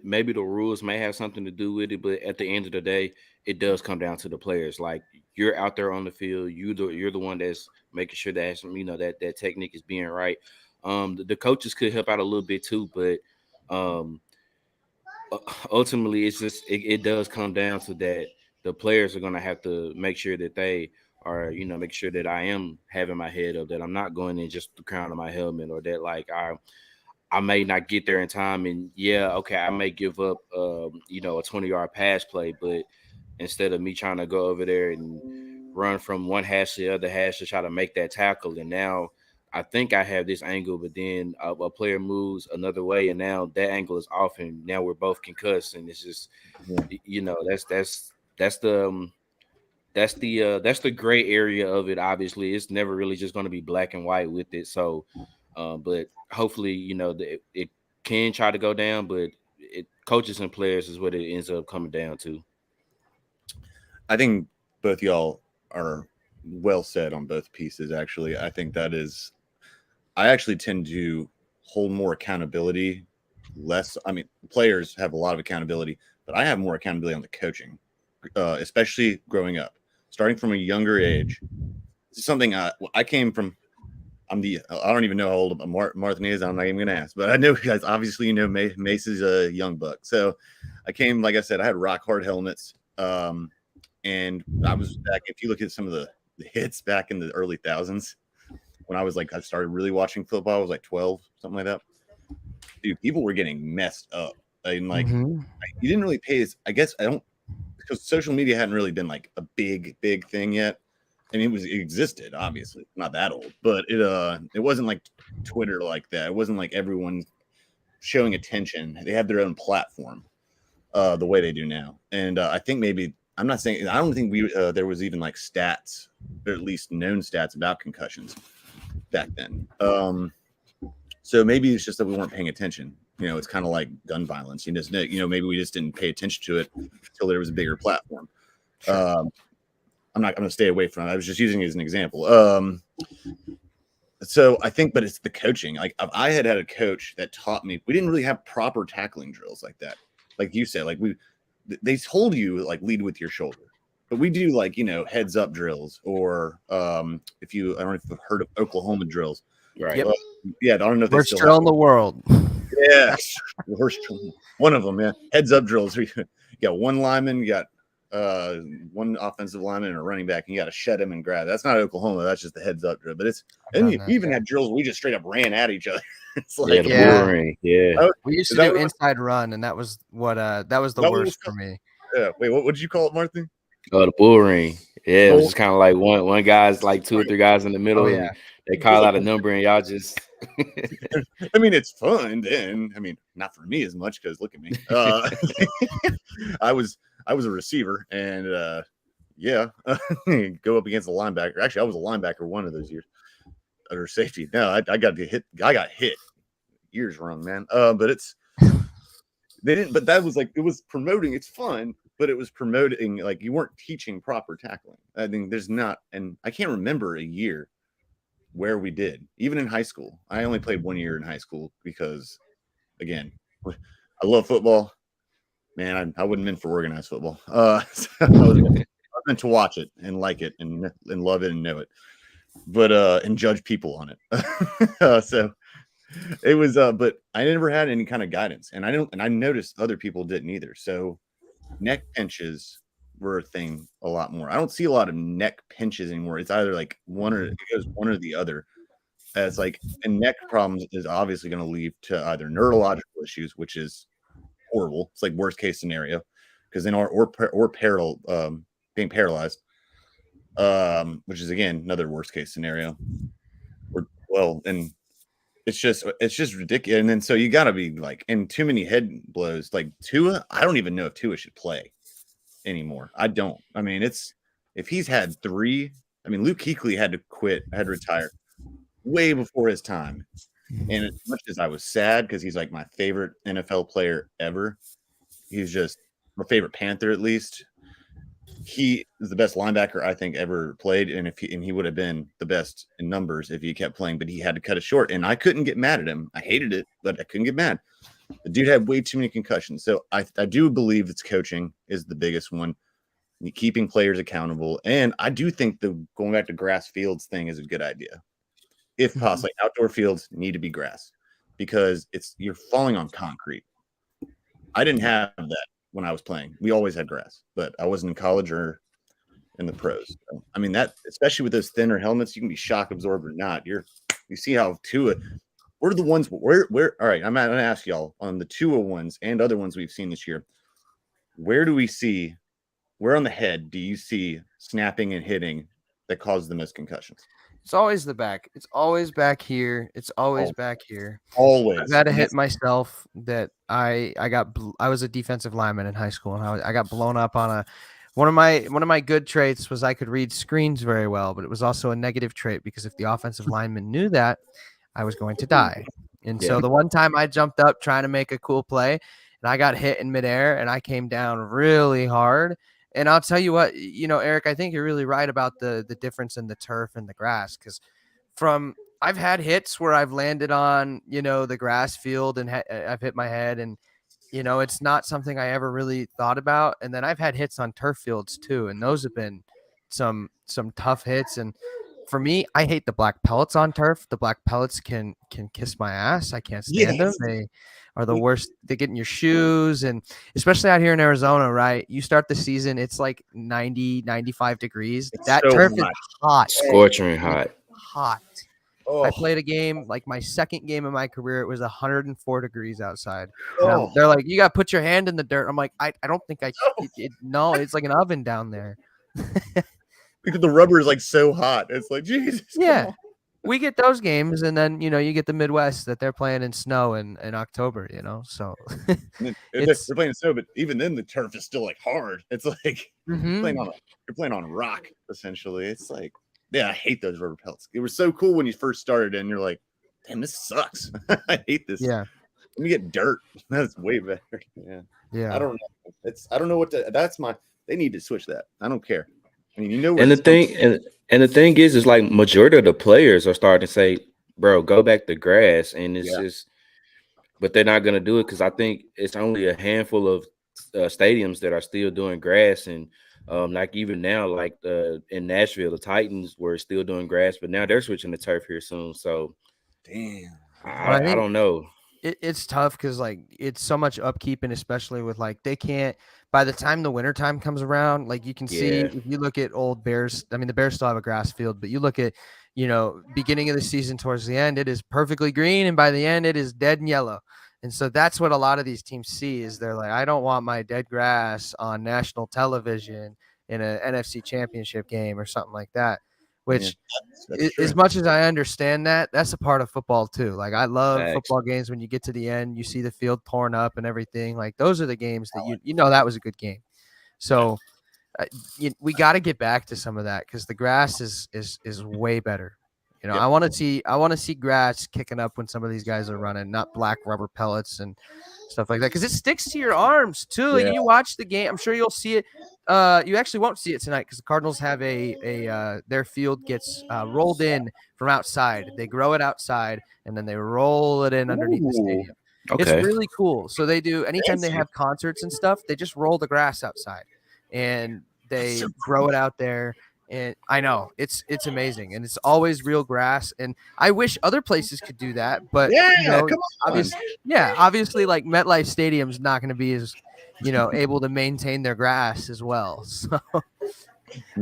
maybe the rules may have something to do with it, but at the end of the day, it does come down to the players. Like, you're out there on the field, you're the one that's making sure that, that technique is being right. The coaches could help out a little bit too, but ultimately, it's just it does come down to that the players are going to have to make sure that they are, make sure that I am having my head up, that I'm not going in just the crown of my helmet, or that, like, I may not get there in time, and I may give up, a 20-yard pass play, but instead of me trying to go over there and run from one hash to the other hash to try to make that tackle, and now I think I have this angle, but then a player moves another way, and now that angle is off, and now we're both concussed, and it's just, that's the gray area of it. Obviously, it's never really just going to be black and white with it. So, but hopefully, it can try to go down, but coaches and players is what it ends up coming down to. I think both y'all are well said on both pieces. Actually, I think I actually tend to hold more accountability, less. I mean, players have a lot of accountability, but I have more accountability on the coaching, especially growing up, starting from a younger age. This is something I came from. I don't even know how old Marthony is. I'm not even going to ask, but I know you guys, obviously, Mace is a young buck. So I came, like I said, I had rock hard helmets. And I was back, if you look at some of the hits back in the early thousands, when I started really watching football, I was like 12, something like that. Dude, people were getting messed up. And you didn't really pay I guess because social media hadn't really been like a big thing yet. I mean, it existed, obviously, not that old, but it wasn't like Twitter like that. It wasn't like everyone showing attention. They had their own platform, the way they do now. And I think maybe, I don't think there was even like stats, or at least known stats about concussions back then. So maybe it's just that we weren't paying attention. It's kind of like gun violence. Maybe we just didn't pay attention to it until there was a bigger platform. Sure. I'm not going to stay away from it. I was just using it as an example. So I think, but it's the coaching. Like if I had a coach that taught me, we didn't really have proper tackling drills like that. Like you said, they told you like lead with your shoulder, but we do like, heads up drills or I don't know if you've heard of Oklahoma drills. Right. Yep. Yeah. I don't know if worst drill in the world. Yeah. Worst one of them. Yeah. Heads up drills. You got one lineman, you got one offensive lineman and a running back, and you got to shed him and grab. That's not Oklahoma. That's just the heads up drill. But we even had drills where we just straight up ran at each other. It's like bull ring. Yeah. We used to do inside run, and that was what that was the worst for me. Yeah. Wait, what did you call it, Marthony? Oh, the bull ring. Yeah, it was just kind of like one guy's like 2 or 3 guys in the middle, and they call out a number, and y'all just. I mean, it's fun. Then not for me as much because look at me. I was a receiver, and go up against a linebacker. Actually, I was a linebacker one of those years, or safety. No, I got hit. I got hit. Years wrong, man. But they didn't. But that was like it was promoting. It's fun, but it was promoting like you weren't teaching proper tackling. I mean, there's not, and I can't remember a year where we did. Even in high school, I only played 1 year in high school because, again, I love football. Man, I wasn't meant for organized football. So I was meant to watch it and like it and love it and know it, but and judge people on it. So it was, but I never had any kind of guidance, and I noticed other people didn't either. So neck pinches were a thing a lot more. I don't see a lot of neck pinches anymore. It's either like one or the other. As like, and neck problems is obviously going to lead to either neurological issues, which is horrible. It's like worst case scenario because then or being paralyzed, which is again another worst case scenario. And it's just ridiculous. And then so you got to be like, and too many head blows. Like Tua, I don't even know if Tua should play anymore. I don't. I mean, if he's had 3. I mean, Luke Kuechly had to quit, had to retire way before his time. And as much as I was sad because he's like my favorite NFL player ever, he's just my favorite Panther at least. He is the best linebacker I think ever played, and he would have been the best in numbers if he kept playing, but he had to cut it short, and I couldn't get mad at him. I hated it, but I couldn't get mad. The dude had way too many concussions, so I do believe it's coaching is the biggest one, keeping players accountable, and I do think the going back to grass fields thing is a good idea. If possible, like outdoor fields need to be grass because you're falling on concrete. I didn't have that when I was playing. We always had grass, but I wasn't in college or in the pros. So, I mean, that especially with those thinner helmets, you can be shock absorbed or not. You see how Tua. What are the ones where? All right, I'm going to ask y'all on the Tua ones and other ones we've seen this year. Where on the head do you see snapping and hitting that causes the most concussions? It's always the back. It's always back here. It's always back here. Always. I've had a hit myself that I was a defensive lineman in high school, and I got blown up on one of my good traits was I could read screens very well, but it was also a negative trait because if the offensive lineman knew that, I was going to die. And so the one time I jumped up trying to make a cool play, and I got hit in midair, and I came down really hard. And I'll tell you what, Eric, I think you're really right about the difference in the turf and the grass. Because I've had hits where I've landed on, the grass field and I've hit my head and, it's not something I ever really thought about. And then I've had hits on turf fields too. And those have been some tough hits. And for me, I hate the black pellets on turf. The black pellets can kiss my ass. I can't stand them. They are the worst. They get in your shoes, and especially out here in Arizona, right? You start the season, it's like 90, 95 degrees. That turf is hot. Scorching hot. Hot. Oh. I played a game, like my second game of my career, it was 104 degrees outside. Oh. They're like, you got to put your hand in the dirt. I'm like, I don't think no, it's like an oven down there. Because the rubber is like so hot. It's like, Jesus. Yeah. We get those games, and then you get the Midwest that they're playing in snow in October. So they're playing in snow, but even then the turf is still like hard. It's like you're playing on rock essentially. It's like, I hate those rubber pellets. It was so cool when you first started, and you're like, damn, this sucks. I hate this. Yeah. Let me get dirt. That's way better. Yeah. I don't know. I don't know what they need to switch that. I don't care. I mean, you know, and the thing is like majority of the players are starting to say, bro, go back to grass. And it's just, but they're not going to do it because I think it's only a handful of stadiums that are still doing grass. And like even now, like in Nashville, the Titans were still doing grass, but now they're switching to turf here soon. So, damn, I don't know. It's tough because like it's so much upkeep, and especially with like they can't, by the time the wintertime comes around, like you can see if you look at old Bears, I mean the Bears still have a grass field, but you look at, you know, beginning of the season towards the end, it is perfectly green, and by the end it is dead and yellow. And so that's what a lot of these teams see is they're like, I don't want my dead grass on national television in an NFC championship game or something like that. Which, as much as I understand that, that's a part of football too. Like I love football games when you get to the end, you see the field torn up and everything. Like those are the games that you know that was a good game. So we got to get back to some of that because the grass is way better. You know, I want to see grass kicking up when some of these guys are running, not black rubber pellets and stuff like that, because it sticks to your arms too. Like you watch the game, I'm sure you'll see it. You actually won't see it tonight because the Cardinals have their field gets rolled in from outside. They grow it outside and then they roll it in underneath the stadium. Okay. It's really cool. So they do anytime they have concerts and stuff, they just roll the grass outside and they grow it out there. And I know it's amazing, and it's always real grass. And I wish other places could do that, but obviously, like MetLife Stadium's not going to be as able to maintain their grass as well. So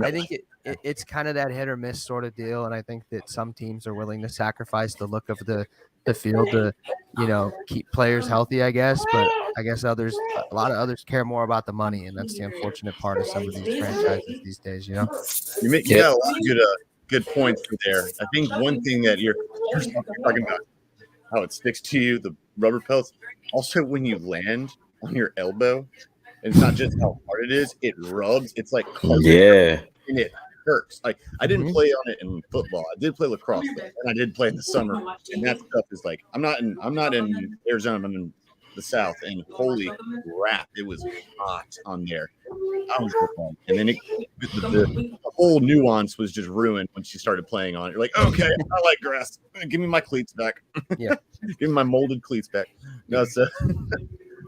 I think it's kind of that hit or miss sort of deal. And I think that some teams are willing to sacrifice the look of the field to keep players healthy, I guess. But I guess a lot of others care more about the money, and that's the unfortunate part of some of these franchises these days. You got a lot of good points there. I think one thing that you're talking about how it sticks to you, the rubber pellets. Also, when you land on your elbow, and it's not just how hard it is; it rubs. It's like and it hurts. Like I didn't play on it in football. I did play lacrosse, and I did play in the summer. And that stuff is like I'm not in Arizona. I'm in the South, and holy crap, it was hot on there. And then the whole nuance was just ruined when she started playing on it. You're like, okay, I like grass. Give me my cleats back. Yeah, give me my molded cleats back. No, so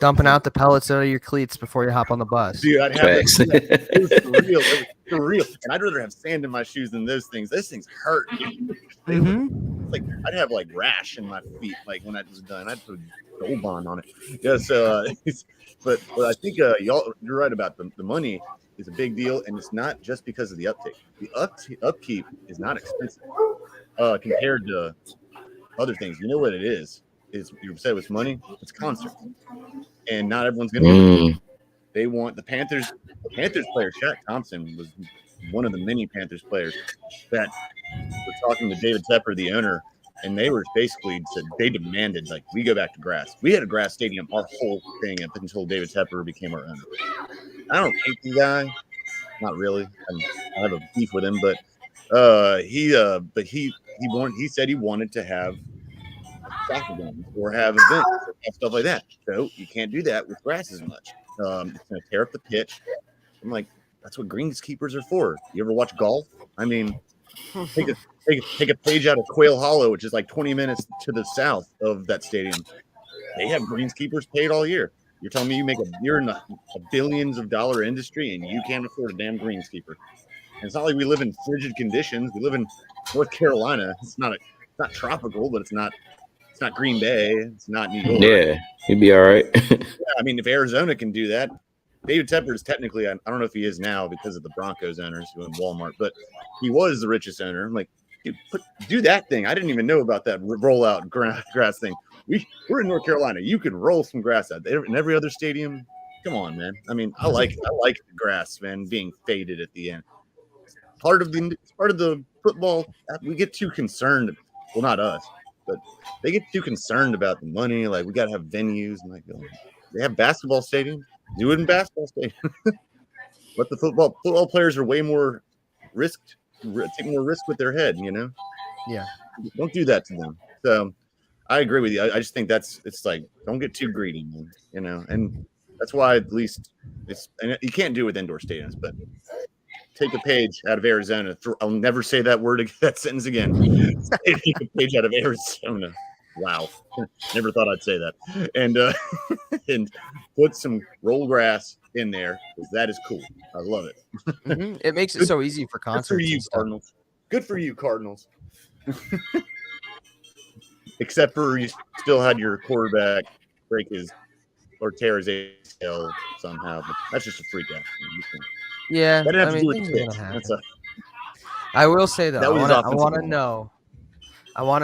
dumping out the pellets out of your cleats before you hop on the bus. Dude, I'd have it was surreal. It was surreal. And I'd rather have sand in my shoes than those things. Those things hurt. Like I'd have like rash in my feet. Like when I was done, I'd put Gold Bond on it. Yeah. So, but I think you're right about the money is a big deal, and it's not just because of the uptake. The upkeep is not expensive compared to other things. You know what it is? Is you said it's money? It's concerts, and not everyone's going to. They want the Panthers. The Panthers player Shaq Thompson was one of the many Panthers players that were talking to David Tepper, the owner, and they were basically said they demanded like we go back to grass. We had a grass stadium our whole thing up until David Tepper became our owner. I don't hate the guy, not really. I have a beef with him, but he said he wanted to have soccer games or have events or stuff like that. So you can't do that with grass as much. It's going to tear up the pitch. I'm like, that's what greenskeepers are for. You ever watch golf? I mean, take a page out of Quail Hollow, which is like 20 minutes to the south of that stadium. They have greenskeepers paid all year. You're telling me you're in a billions of dollar industry and you can't afford a damn greenskeeper? And it's not like we live in frigid conditions. We live in North Carolina. It's not tropical, but it's not Green Bay. It's not New York. Yeah, he'd be all right. Yeah, I mean, if Arizona can do that, David Tepper is technically, I don't know if he is now because of the Broncos owners who own Walmart, but he was the richest owner. I'm like, dude, do that thing. I didn't even know about that rollout grass thing. We're in North Carolina. You can roll some grass out there in every other stadium. Come on, man. I mean, I like the grass, man, being faded at the end. Part of the football. We get too concerned. Well, not us, but they get too concerned about the money. Like we got to have venues and like they have basketball stadiums. Do it in basketball stadium. But the football players are way more take more risk with their head. Yeah. Don't do that to them. So I agree with you. I just think it's like, don't get too greedy, man, you know, and that's why at least and you can't do it with indoor stadiums, but take a page out of Arizona. I'll never say that sentence again. Take a page out of Arizona. Wow. Never thought I'd say that. And and put some roll grass in there, because that is cool. I love it. Mm-hmm. It makes it so easy for concerts. Good for you, Cardinals. Good for you, Cardinals. Except for you still had your quarterback break tear his ACL somehow. But that's just a freak out. Yeah, that didn't have to do with things the are gonna pitch. happen. I will say though, I want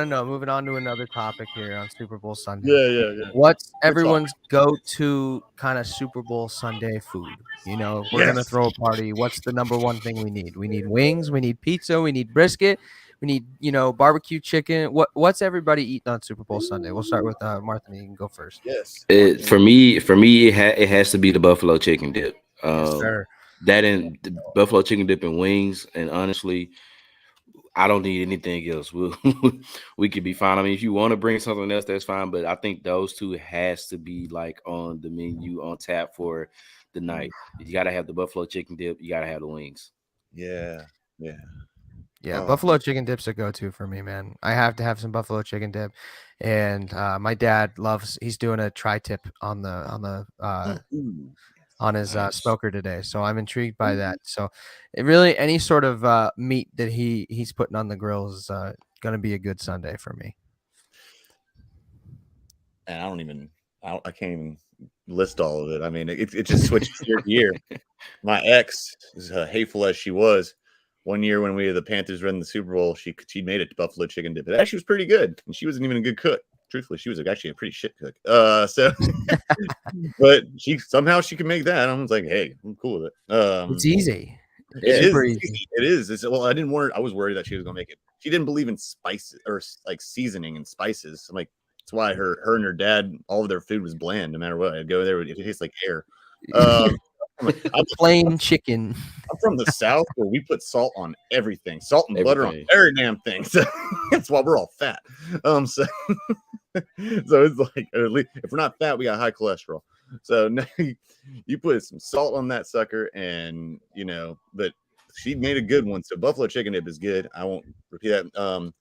to know. Moving on to another topic here on Super Bowl Sunday. Yeah. What's everyone's go-to kind of Super Bowl Sunday food? You know, we're gonna throw a party. What's the number one thing we need? We need wings. We need pizza. We need brisket. We need, barbecue chicken. What's everybody eating on Super Bowl Sunday? We'll start with Marthony. You can go first. Yes. For me, it has to be the buffalo chicken dip. Yes, sir. That and the buffalo chicken dip and wings. And honestly, I don't need anything else. We could be fine. I mean, if you want to bring something else, that's fine. But I think those two has to be like on the menu, on tap for the night. You got to have the buffalo chicken dip. You got to have the wings. Yeah. Buffalo chicken dip's a go-to for me, man. I have to have some buffalo chicken dip, and my dad he's doing a tri-tip on his smoker today, so I'm intrigued by that. So really any sort of meat that he's putting on the grill is gonna be a good Sunday for me. And I can't even list all of it. I mean, it just switched year to year. My ex, as hateful as she was, one year when the Panthers were in the Super Bowl, she made it buffalo chicken dip. It actually was pretty good, and she wasn't even a good cook. Truthfully, she was actually a pretty shit cook. But she could make that. I was like, hey, I'm cool with it. It's easy. It is. Well, I didn't want her. I was worried that she was gonna make it. She didn't believe in spices or like seasoning and spices. I'm like, that's why her and her dad, all of their food was bland. No matter what, I'd go there, it tastes like air. Plain chicken. I'm from the South, where we put salt on everything, salt and butter on every damn thing. So that's why we're all fat. So it's like, if we're not fat, we got high cholesterol. So now you put some salt on that sucker, and but she made a good one. So buffalo chicken dip is good. I won't repeat that.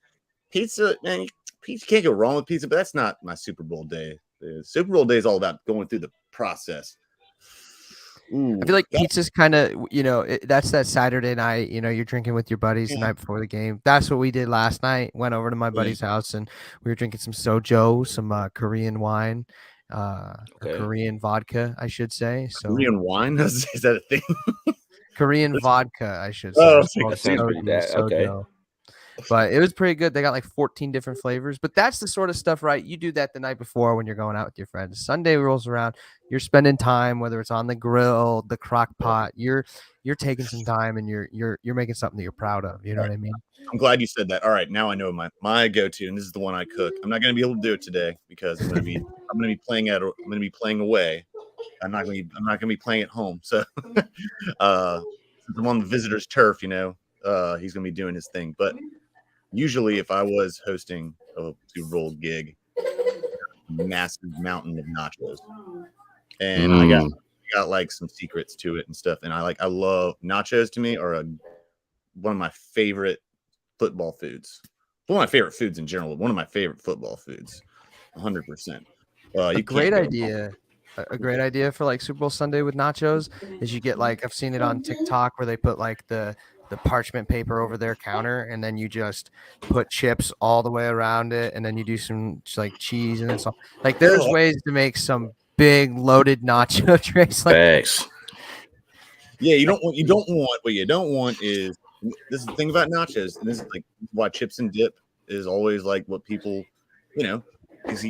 Pizza, man, pizza can't go wrong with pizza, but that's not my Super Bowl day. The Super Bowl day is all about going through the process. Ooh, I feel like pizza's kind of, that's that Saturday night, you're drinking with your buddies the night before the game. That's what we did last night. Went over to my buddy's house, and we were drinking some sojo, some Korean wine, Korean vodka, I should say. So Korean wine? Is that a thing? Korean vodka, I should say. Oh, okay. But it was pretty good. They got like 14 different flavors. But that's the sort of stuff, right? You do that the night before when you're going out with your friends. Sunday rolls around. You're spending time, whether it's on the grill, the crock pot. You're taking some time, and you're making something that you're proud of. You know what I mean? I'm glad you said that. All right, now I know my go-to, and this is the one I cook. I'm not going to be able to do it today because I'm going to be playing away. I'm not going to be playing at home. So since I'm on the visitor's turf, he's going to be doing his thing. But usually, if I was hosting a Super Bowl gig, massive mountain of nachos, and I got like some secrets to it and stuff. And I love nachos. To me, are one of my favorite football foods. One of my favorite foods in general. One of my favorite football foods. 100%. A great idea. A great idea for like Super Bowl Sunday with nachos is you get like, I've seen it on TikTok where they put like the parchment paper over their counter, and then you just put chips all the way around it, and then you do some like cheese and then some. Like there's ways to make some big loaded nacho trays. Like Thanks. Yeah, what you don't want is, this is the thing about nachos, and this is like why chips and dip is always like what people, is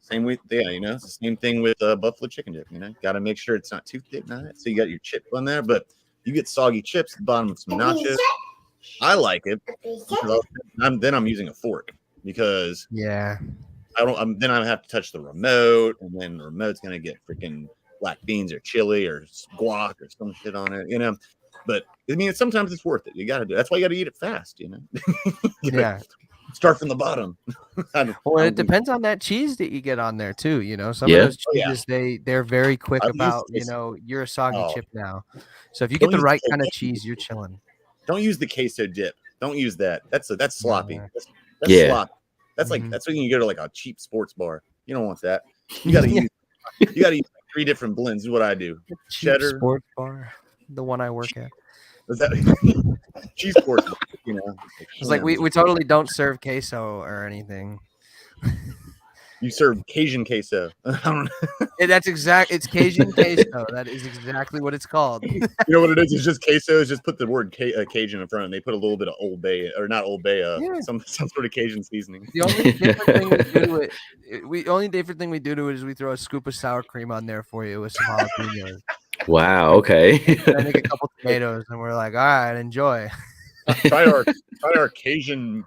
same with it's the same thing with buffalo chicken dip. Got to make sure it's not too thick, so you got your chip on there, but you get soggy chips at the bottom of some nachos. I like it because I'm using a fork, because then I have to touch the remote, and then the remote's gonna get freaking black beans or chili or guac or some shit on it, But I mean, sometimes it's worth it. You got to do. That's why you got to eat it fast, Yeah. Start from the bottom. Well, it depends on that cheese that you get on there too. Some Yeah. of those cheeses they're very quick I've used about queso. you're a soggy Oh. chip now. So if you get Don't the use right the kind of queso. cheese, you're chilling. Don't use the queso dip. Don't use that. That's sloppy. Yeah. That's Yeah. sloppy. That's like Mhm. that's when you go to like a cheap sports bar. You don't want that. You gotta use like 3 different blends. Is what I do. Cheap Cheddar. sports bar, the one I work at. Is that cheese sports bar? It's like we totally don't serve queso or anything. You serve Cajun queso. I don't know. It's Cajun queso. That is exactly what it's called. You know what it is? It's just queso. It's just put the word Cajun in front, and they put a little bit of Old Bay, or not Old Bay, some sort of Cajun seasoning. The only different thing we do to it, only different thing we do to it is we throw a scoop of sour cream on there for you with some jalapenos. Wow. Okay. And I make a couple tomatoes, and we're like, all right, enjoy. Try our Cajun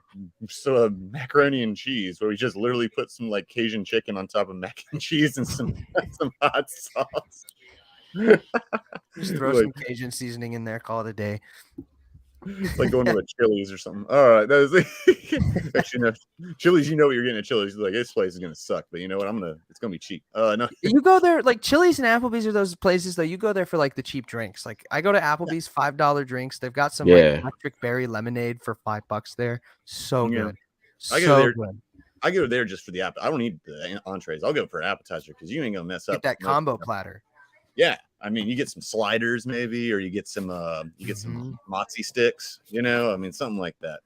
macaroni and cheese, where we just literally put some like Cajun chicken on top of mac and cheese and some hot sauce. Just throw some Cajun seasoning in there, call it a day. It's like going to a Chili's or something. All right, that is actually no Chili's. You know what you're getting at Chili's. Like, this place is gonna suck, but you know what? It's gonna be cheap. No, you go there like Chili's and Applebee's are those places though. You go there for like the cheap drinks. Like I go to Applebee's, $5 drinks. They've got some like electric berry lemonade for $5 there. So good. I go there. Good. I go there just for the I don't need the entrees. I'll go for an appetizer because you ain't gonna mess up. Get that combo platter. Yeah, I mean, you get some sliders maybe, or you get some mozzie sticks. Something like that.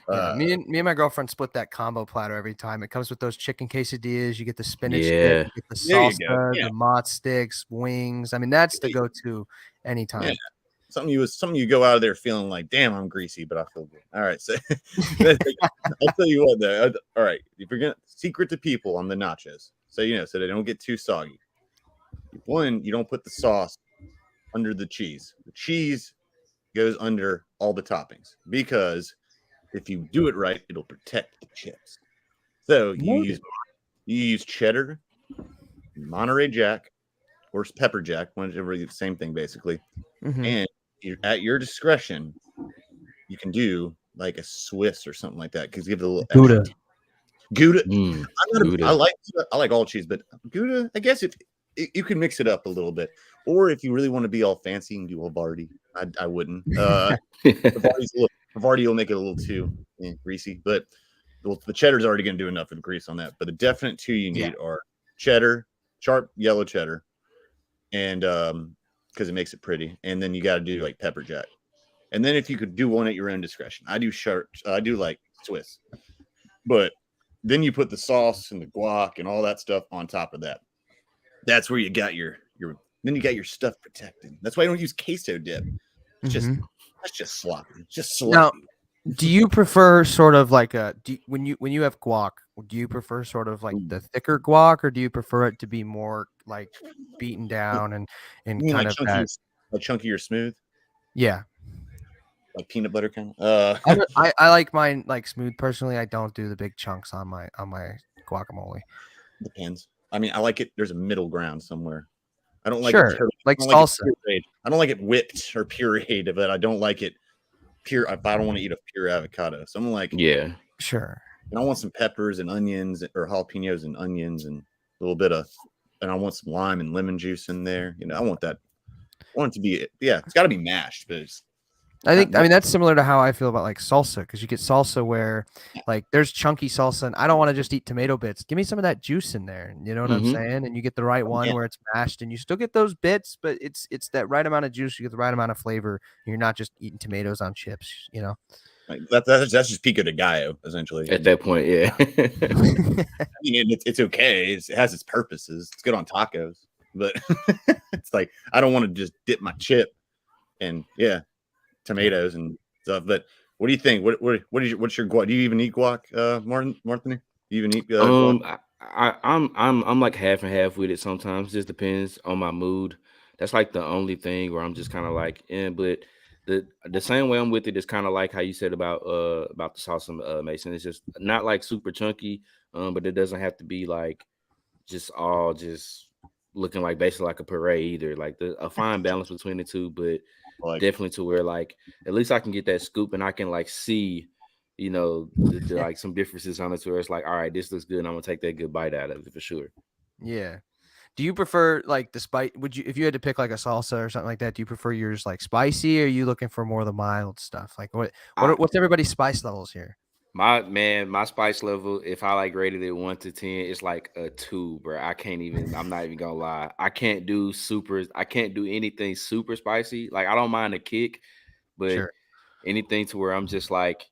Yeah, me and my girlfriend split that combo platter every time. It comes with those chicken quesadillas. You get the spinach dip, you get the salsa, the mozz sticks, wings. I mean, that's the go-to anytime. Yeah. Something you go out of there feeling like, damn, I'm greasy, but I feel good. All right, so I'll tell you what though. All right, if you're gonna secret to people on the nachos, so they don't get too soggy. One, you don't put the sauce under the cheese. The cheese goes under all the toppings because if you do it right, it'll protect the chips. So you use cheddar, Monterey Jack, or pepper jack, whatever, the same thing basically. Mm-hmm. And at your discretion, you can do like a Swiss or something like that because give it a little Gouda. I like all cheese, but Gouda, I guess if you can mix it up a little bit, or if you really want to be all fancy and do Havarti, I wouldn't. Havarti will make it a little too greasy, but the cheddar's already going to do enough of the grease on that. But the definite two you need are cheddar, sharp yellow cheddar, and because it makes it pretty, and then you got to do like pepper jack, and then if you could do one at your own discretion, I do like Swiss, but then you put the sauce and the guac and all that stuff on top of that. That's where you got your stuff protected. That's why I don't use queso dip. It's that's just sloppy. Just sloppy. Now, do you prefer sort of like when you have guac, do you prefer sort of like the thicker guac, or do you prefer it to be more like beaten down and kind like of chunky or smooth? Yeah. Like peanut butter kind of. I like mine like smooth personally. I don't do the big chunks on my guacamole. Depends. I mean, I like it. There's a middle ground somewhere. I don't like it like salsa. I don't like it whipped or pureed, but I don't like it pure. If I don't want to eat a pure avocado, so I'm like, sure. And I want some peppers and onions, or jalapenos and onions, and a little bit of, and I want some lime and lemon juice in there. I want that. I want it to be, it's got to be mashed, but I mean that's similar to how I feel about like salsa, because you get salsa where like there's chunky salsa and I don't want to just eat tomato bits. Give me some of that juice in there. You know what I'm saying? And you get the right one where it's mashed and you still get those bits, but it's that right amount of juice. You get the right amount of flavor. And you're not just eating tomatoes on chips, Like that's just pico de gallo, essentially. At that point, yeah. I mean, it's okay. It has its purposes. It's good on tacos, but it's like I don't want to just dip my chip and tomatoes and stuff. But what do you think? What's your guac? Do you even eat guac, Marthony? Do you even eat guac? I'm like half and half with it sometimes. It just depends on my mood. That's like the only thing where I'm just kind of like, but the same way I'm with it is kind of like how you said about the salsa, Mason. It's just not like super chunky, but it doesn't have to be like just looking like basically like a puree either. Like a fine balance between the two, but definitely to where like at least I can get that scoop and I can like see you know, the like some differences on it where it's like, all right, this looks good. And I'm gonna take that good bite out of it for sure. Yeah. Do you prefer like the spice? Would you, if you had to pick like a salsa or something like that, do you prefer yours like spicy, or are you looking for more of the mild stuff? Like what's everybody's spice levels here? My spice level, if I like rated it 1 to 10, it's like a 2, bro. I'm not even gonna lie. I can't do anything super spicy. Like I don't mind a kick, but anything to where I'm just like,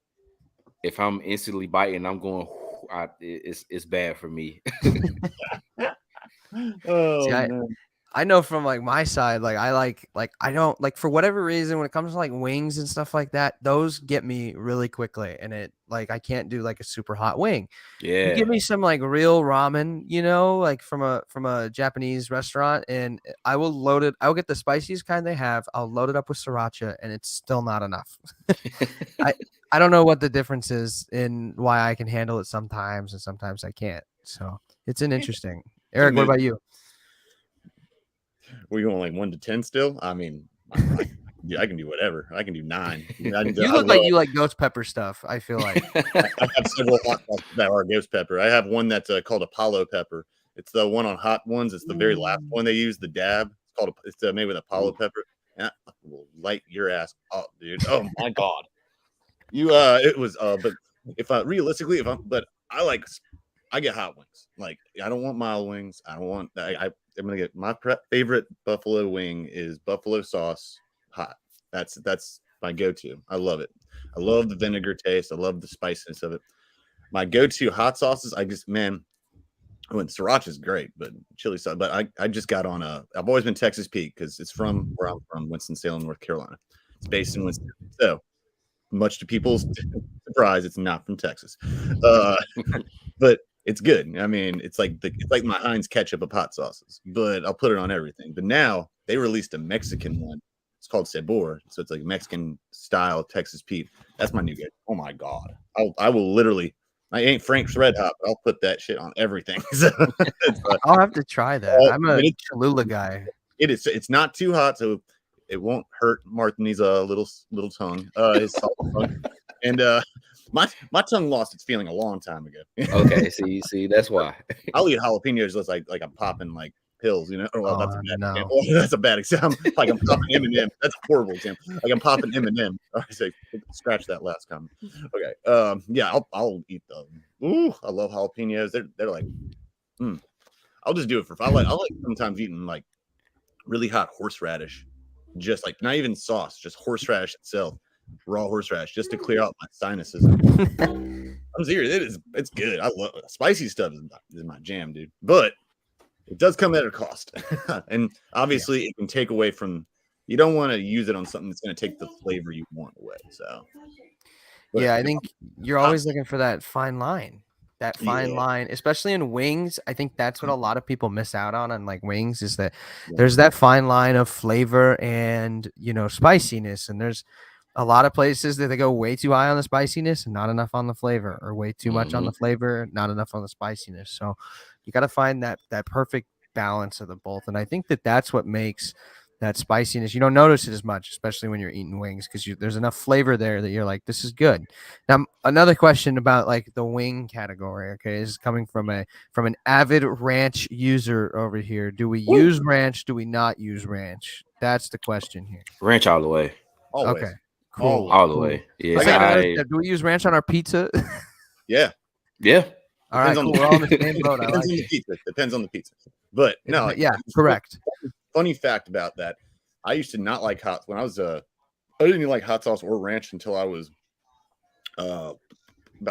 if I'm instantly biting, I'm going, it's bad for me. See, I know from like my side, like I don't like, for whatever reason, when it comes to like wings and stuff like that, those get me really quickly, and it like I can't do like a super hot wing. You give me some like real ramen, you know, like from a Japanese restaurant, and I will get the spiciest kind they have. I'll load it up with sriracha, and it's still not enough. I don't know what the difference is in why I can handle it sometimes and sometimes I can't. So it's an interesting. ERok, what about you? Were you going like 1 to 10 still? I mean, I can do whatever. I can do 9. You look like you like ghost pepper stuff. I feel like I have several hot sauces that are ghost pepper. I have one that's called Apollo pepper. It's the one on hot ones. It's the very last one they use, the dab. It's made with Apollo pepper. And I will light your ass up, dude. Oh my god. It was but if I realistically, I get hot wings. Like I don't want mild wings. I don't want I'm gonna get my favorite buffalo wing is buffalo sauce hot. That's my go-to. I love it. I love the vinegar taste. I love the spiciness of it. My go-to hot sauces, sriracha is great, but chili sauce. But I just got on I've always been Texas Pete because it's from where I'm from, Winston-Salem, North Carolina. It's based in Winston. So much to people's surprise, it's not from Texas. But it's good. I mean, it's like my Heinz ketchup of hot sauces, but I'll put it on everything. But now they released a Mexican one. It's called Sabor. So it's like Mexican style Texas Pete. That's my new guy. Oh my God. I will literally, I ain't Frank's Red Hot, but I'll put that shit on everything. So I'll have to try that. I'm a Cholula guy. It's not too hot, so it won't hurt Marthony's little tongue, his soft tongue. And my tongue lost its feeling a long time ago. Okay, see, that's why. I'll eat jalapenos just like I'm popping like pills, you know. Well, that's a bad example. No. That's a bad example. Like I'm popping M&M. That's a horrible example. Like I'm popping M&M. All right, so scratch that last comment. Okay. Yeah, I'll eat them. Ooh, I love jalapenos. They're like, I'll just do it for fun. I like sometimes eating like really hot horseradish, just like not even sauce, just horseradish itself. Raw horseradish just to clear out my sinuses. I'm serious. It's good. I love it. Spicy stuff is my jam, dude. But it does come at a cost. And obviously it can take away from, you don't want to use it on something that's going to take the flavor you want away. So I think you're always looking for that fine line. That fine line, especially in wings. I think that's what a lot of people miss out on like wings, is that there's that fine line of flavor and, you know, spiciness. And there's a lot of places that they go way too high on the spiciness and not enough on the flavor, or way too much on the flavor, not enough on the spiciness. So you got to find that perfect balance of the both. And I think that's what makes that spiciness. You don't notice it as much, especially when you're eating wings, because there's enough flavor there that you're like, this is good. Now, another question about like the wing category. Okay, this is coming from an avid ranch user over here. Do we use ranch? Do we not use ranch? That's the question here. Ranch all the way. Always. Okay. Cool. All the way. Yeah. Do we use ranch on our pizza? Yeah. All right. Cool. We're all on the same boat. I like it. Depends on the pizza. But no. Yeah. Correct. Funny fact about that. I used to not like when I was I didn't even like hot sauce or ranch until I was about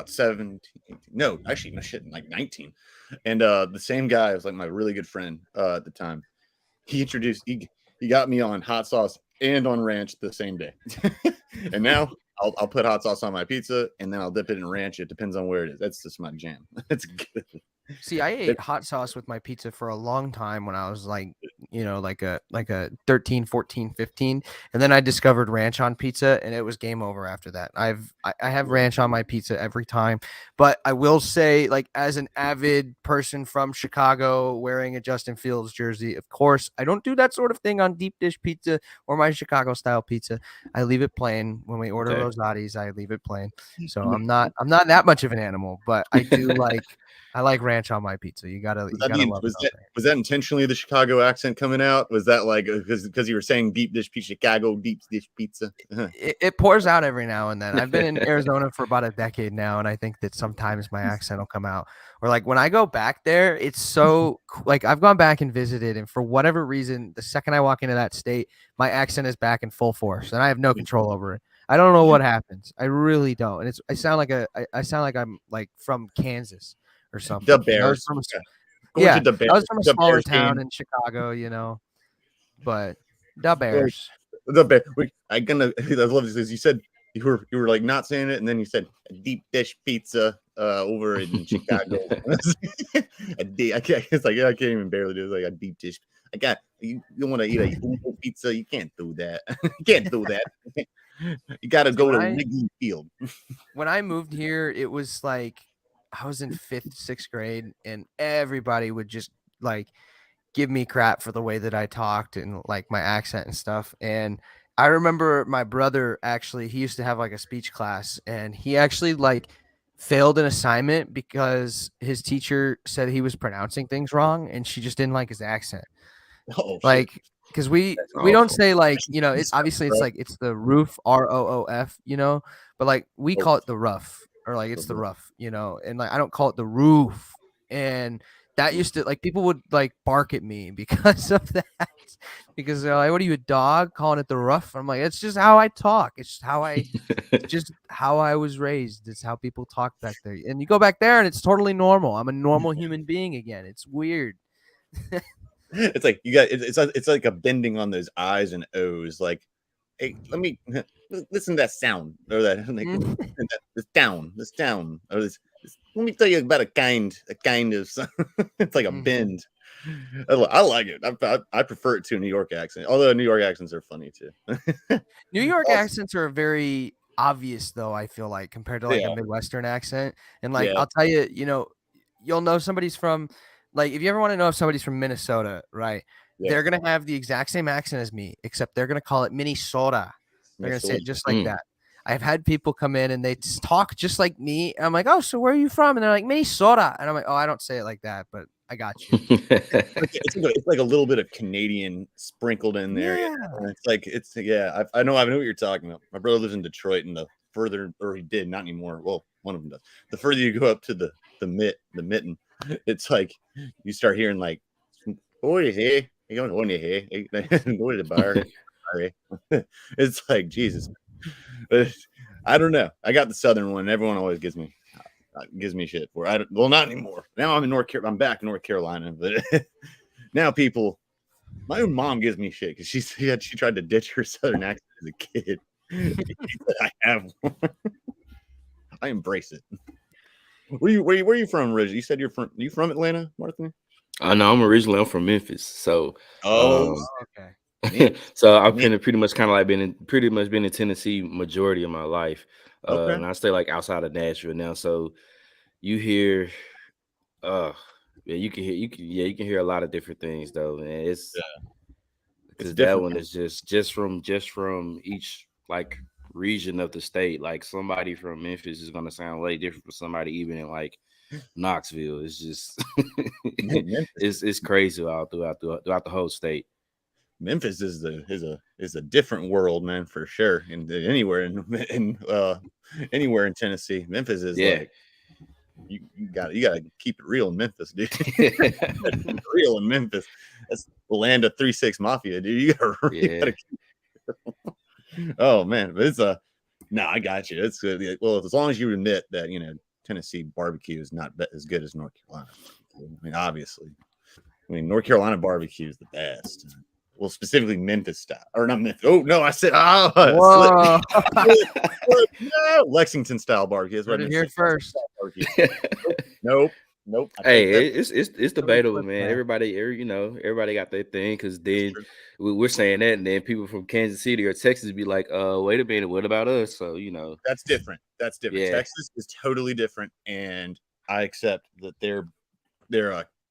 17. No, actually, no shit, like 19. And the same guy was like my really good friend at the time. He got me on hot sauce and on ranch the same day. And now I'll put hot sauce on my pizza and then I'll dip it in ranch. It depends on where it is. That's just my jam. It's good. See, I ate hot sauce with my pizza for a long time when I was like, like a 13, 14, 15. And then I discovered ranch on pizza, and it was game over after that. I have ranch on my pizza every time. But I will say, like, as an avid person from Chicago wearing a Justin Fields jersey, of course, I don't do that sort of thing on deep dish pizza or my Chicago style pizza. I leave it plain. When we order Rosati's, I leave it plain. So I'm not that much of an animal, but I do I like ranch on my pizza. You gotta love it. Was that intentionally the Chicago accent coming out? Was that like because you were saying deep dish pizza, Chicago deep dish pizza? It pours out every now and then. I've been in Arizona for about a decade now, and I think that sometimes my accent will come out. Or like when I go back there, it's so like I've gone back and visited, and for whatever reason, the second I walk into that state, my accent is back in full force, and I have no control over it. I don't know what happens. I really don't. And I sound like I'm like from Kansas or something. The Bears. I was from a smaller town in Chicago, but the Bears. The Bears. I love this. You said you were like not saying it, and then you said a deep dish pizza over in Chicago. I can't even barely do it. Like a deep dish. You want to eat a pizza? You can't do that. You can't do that. You got to go to Wrigley Field. When I moved here, it was like I was in 5th, 6th grade, and everybody would just like give me crap for the way that I talked and like my accent and stuff. And I remember my brother he used to have like a speech class, and he actually like failed an assignment because his teacher said he was pronouncing things wrong, and she just didn't like his accent. Like, because we don't say like, it's obviously it's the roof, ROOF, but like we call it the rough, or like it's the rough, and like I don't call it the roof. And that used to like people would like bark at me because of that, because they're like, what are you, a dog, calling it the rough? I'm like, it's just how I talk. It's just how I was raised. It's how people talk back there. And you go back there and it's totally normal. I'm a normal human being again. It's weird. It's like it's like a bending on those I's and O's. Like, hey, let me listen to that sound, or that like this down, or this. Let me tell you about a kind of. It's like a bend. I like it. I prefer it to a New York accent, although New York accents are funny too. New York accents are very obvious, though, I feel like, compared to like a Midwestern accent. And like I'll tell you, you'll know somebody's from. Like, if you ever want to know if somebody's from Minnesota, right? Yeah. They're going to have the exact same accent as me, except they're going to call it Minnesota. They're going to say it just like that. I've had people come in and they talk just like me. And I'm like, oh, so where are you from? And they're like, Minnesota. And I'm like, oh, I don't say it like that, but I got you. It's like a little bit of Canadian sprinkled in there. Yeah. I know what you're talking about. My brother lives in Detroit, and he did, not anymore. Well, one of them does. The further you go up to the mitten, it's like you start hearing like, "Oh, hey, you going to hey, go to the bar." It's like Jesus. But I don't know. I got the southern one. Everyone always gives me shit for it. Well, not anymore. Now I'm in I'm back in North Carolina, but now my own mom gives me shit because she tried to ditch her southern accent as a kid. I have one. I embrace it. Where are you from, Rich? You said you from Atlanta, Marthony? No, I'm from Memphis. So okay. So I've been pretty much been in Tennessee majority of my life. And I stay like outside of Nashville now. So you hear you can hear a lot of different things though. And it's because that one is just from each like region of the state. Like somebody from Memphis is gonna sound way different from somebody even in like Knoxville. It's just it's crazy all throughout the whole state. Memphis is a different world, man, for sure. And anywhere in Tennessee, Memphis is like you gotta keep it real in Memphis, dude. Real in Memphis. That's the land of 3-6 Mafia, dude. You gotta keep it. Oh man, but it's I got you. It's well, as long as you admit that Tennessee barbecue is not as good as North Carolina. I mean, obviously, North Carolina barbecue is the best. Well, specifically Memphis style, or not Memphis. Oh no, I said Lexington style barbecue. That's what I heard first. Nope. Nope. Hey, it's debatable, man. Everybody got their thing, because then we're saying that, and then people from Kansas City or Texas be like, wait a minute, what about us? So that's different. Yeah. Texas is totally different, and I accept that their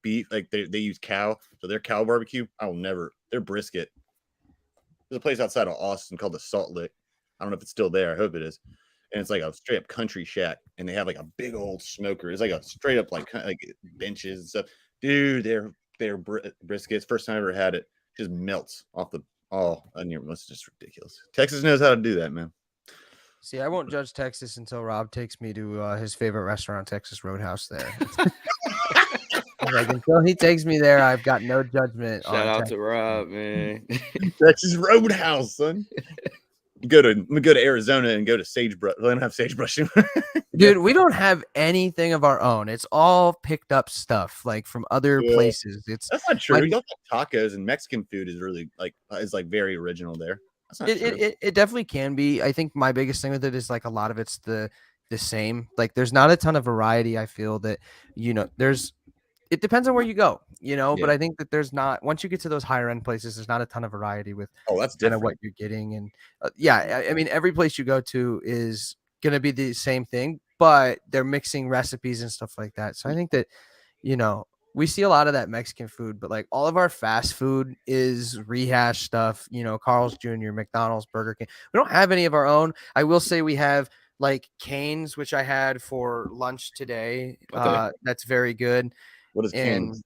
beef, like they use cow, so their cow barbecue. Their brisket. There's a place outside of Austin called the Salt Lick. I don't know if it's still there. I hope it is. And it's like a straight up country shack, and they have like a big old smoker. It's like a straight up like benches and stuff. Dude, their briskets. First time I ever had it, just melts off the. Oh, it's just ridiculous. Texas knows how to do that, man. See, I won't judge Texas until Rob takes me to his favorite restaurant, Texas Roadhouse. There, like, until he takes me there, I've got no judgment. Shout out to Rob, man. Texas Roadhouse, son. We go to Arizona and go to sagebrush. Well, they don't have sagebrush anymore. Dude, we don't have anything of our own. It's all picked up stuff like from other places. That's not true. Y'all got tacos, and Mexican food is really is very original there. That's not true. It definitely can be. I think my biggest thing with it is like a lot of it's the same. Like there's not a ton of variety. I feel that it depends on where you go, but I think that there's not, once you get to those higher end places, there's not a ton of variety with that's kind of what you're getting. And I mean, every place you go to is going to be the same thing, but they're mixing recipes and stuff like that. So I think that, we see a lot of that Mexican food, but like all of our fast food is rehashed stuff, Carl's Jr., McDonald's, Burger King. We don't have any of our own. I will say we have like Cane's, which I had for lunch today. Okay. That's very good. What is Cane's?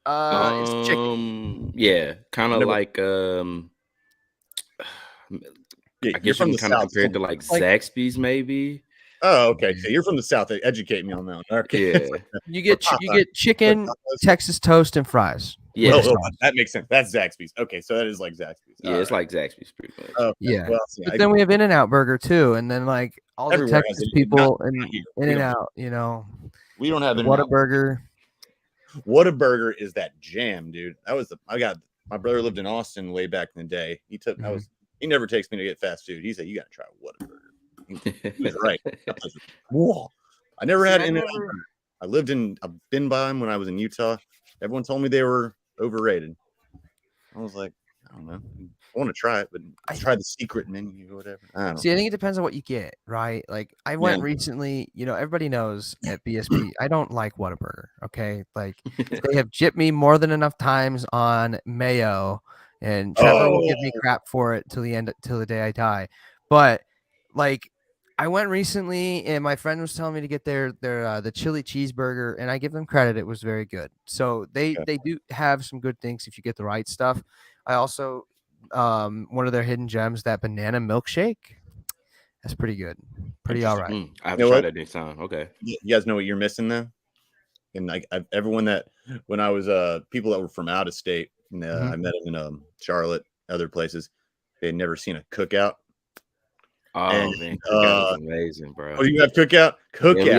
It's chicken. Yeah, kind of like I guess you can kind of compare it to like Zaxby's, maybe. Oh, okay. So you're from the South. Educate me on that one. Okay. Yeah. You get chicken, Texas toast, and fries. Yeah, that makes sense. That's Zaxby's. Okay, so that is like Zaxby's. Yeah, it's like Zaxby's pretty much. Okay. Yeah. Well, but then we have In-N-Out Burger too, and then like all the Texas people and In-N-Out, we don't have Whataburger. Whataburger is that jam, dude. My brother lived in Austin way back in the day. He never takes me to get fast food. He said, "You got to try Whataburger." He was right. Whoa. I never had In-N-Out. I've been by them when I was in Utah. Everyone told me they were overrated. I was like, I don't know. I want to try it, but I tried the secret menu or whatever. I think it depends on what you get, right? Like I went recently, everybody knows at BSP, I don't like Whataburger. Okay. Like they have gypped me more than enough times on mayo, and Trevor will give me crap for it till the day I die. But like I went recently and my friend was telling me to get the chili cheeseburger, and I give them credit. It was very good. So they do have some good things if you get the right stuff. I also, one of their hidden gems, that banana milkshake, that's pretty good. Pretty all right. I have tried that next time. Okay. You guys know what you're missing though? And like when I was people that were from out of state, and I met them in Charlotte, other places, they had never seen a cookout. Oh, man, cookout is amazing, bro. Oh, you have cookout? Cookout. Yeah,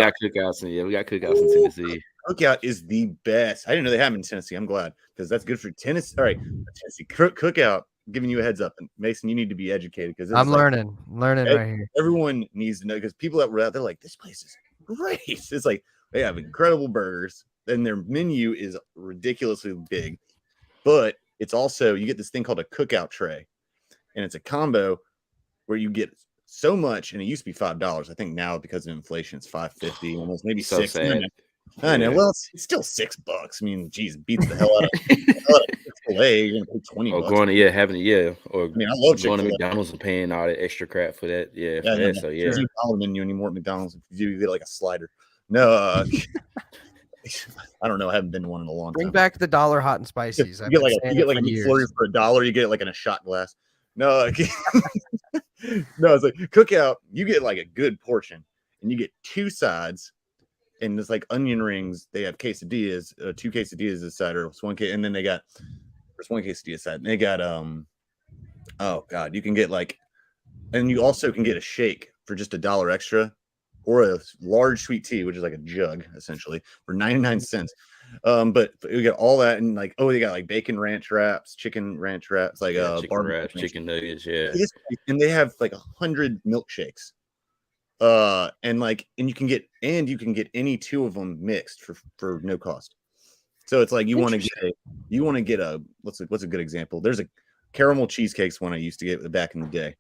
we got cookouts in Tennessee. Cookout is the best. I didn't know they have them in Tennessee. I'm glad, because that's good for Tennessee. All right, Tennessee cookout. Giving you a heads up, and Mason, you need to be educated because I'm learning right here. Everyone needs to know, because people that were out, they're like, this place is great. It's like they have incredible burgers, and their menu is ridiculously big, but it's also, you get this thing called a cookout tray, and it's a combo where you get so much, and it used to be $5. I think now because of inflation, it's $5.50, almost maybe so $6. Sad. I know. Well, it's still $6. I mean, geez, it beats the hell out of Chick-fil-A. You're gonna pay $20. Or or I mean, I love going to McDonald's and paying all that extra crap for that. There's no dollar menu anymore at McDonald's. If you get like a slider. No, I don't know. I haven't been to one in a long time. Bring back the $1 hot and spices. You get like a McFlurry for $1. You get it like in a shot glass. No, no, it's like cookout. You get like a good portion, and you get two sides, and it's like onion rings. They have quesadillas, 2 quesadillas this side, or one and then there's 1 quesadilla side. And they got oh god, you can get like, and you also can get a shake for just $1 extra, or a large sweet tea, which is like a jug essentially, for 99 cents. But we got all that, and like, they got like bacon ranch wraps, chicken ranch wraps, like chicken wraps, chicken nuggets, and they have like 100 milkshakes. And you can get any two of them mixed for no cost. So it's like you want to get a what's a good example? There's a caramel cheesecakes one I used to get back in the day.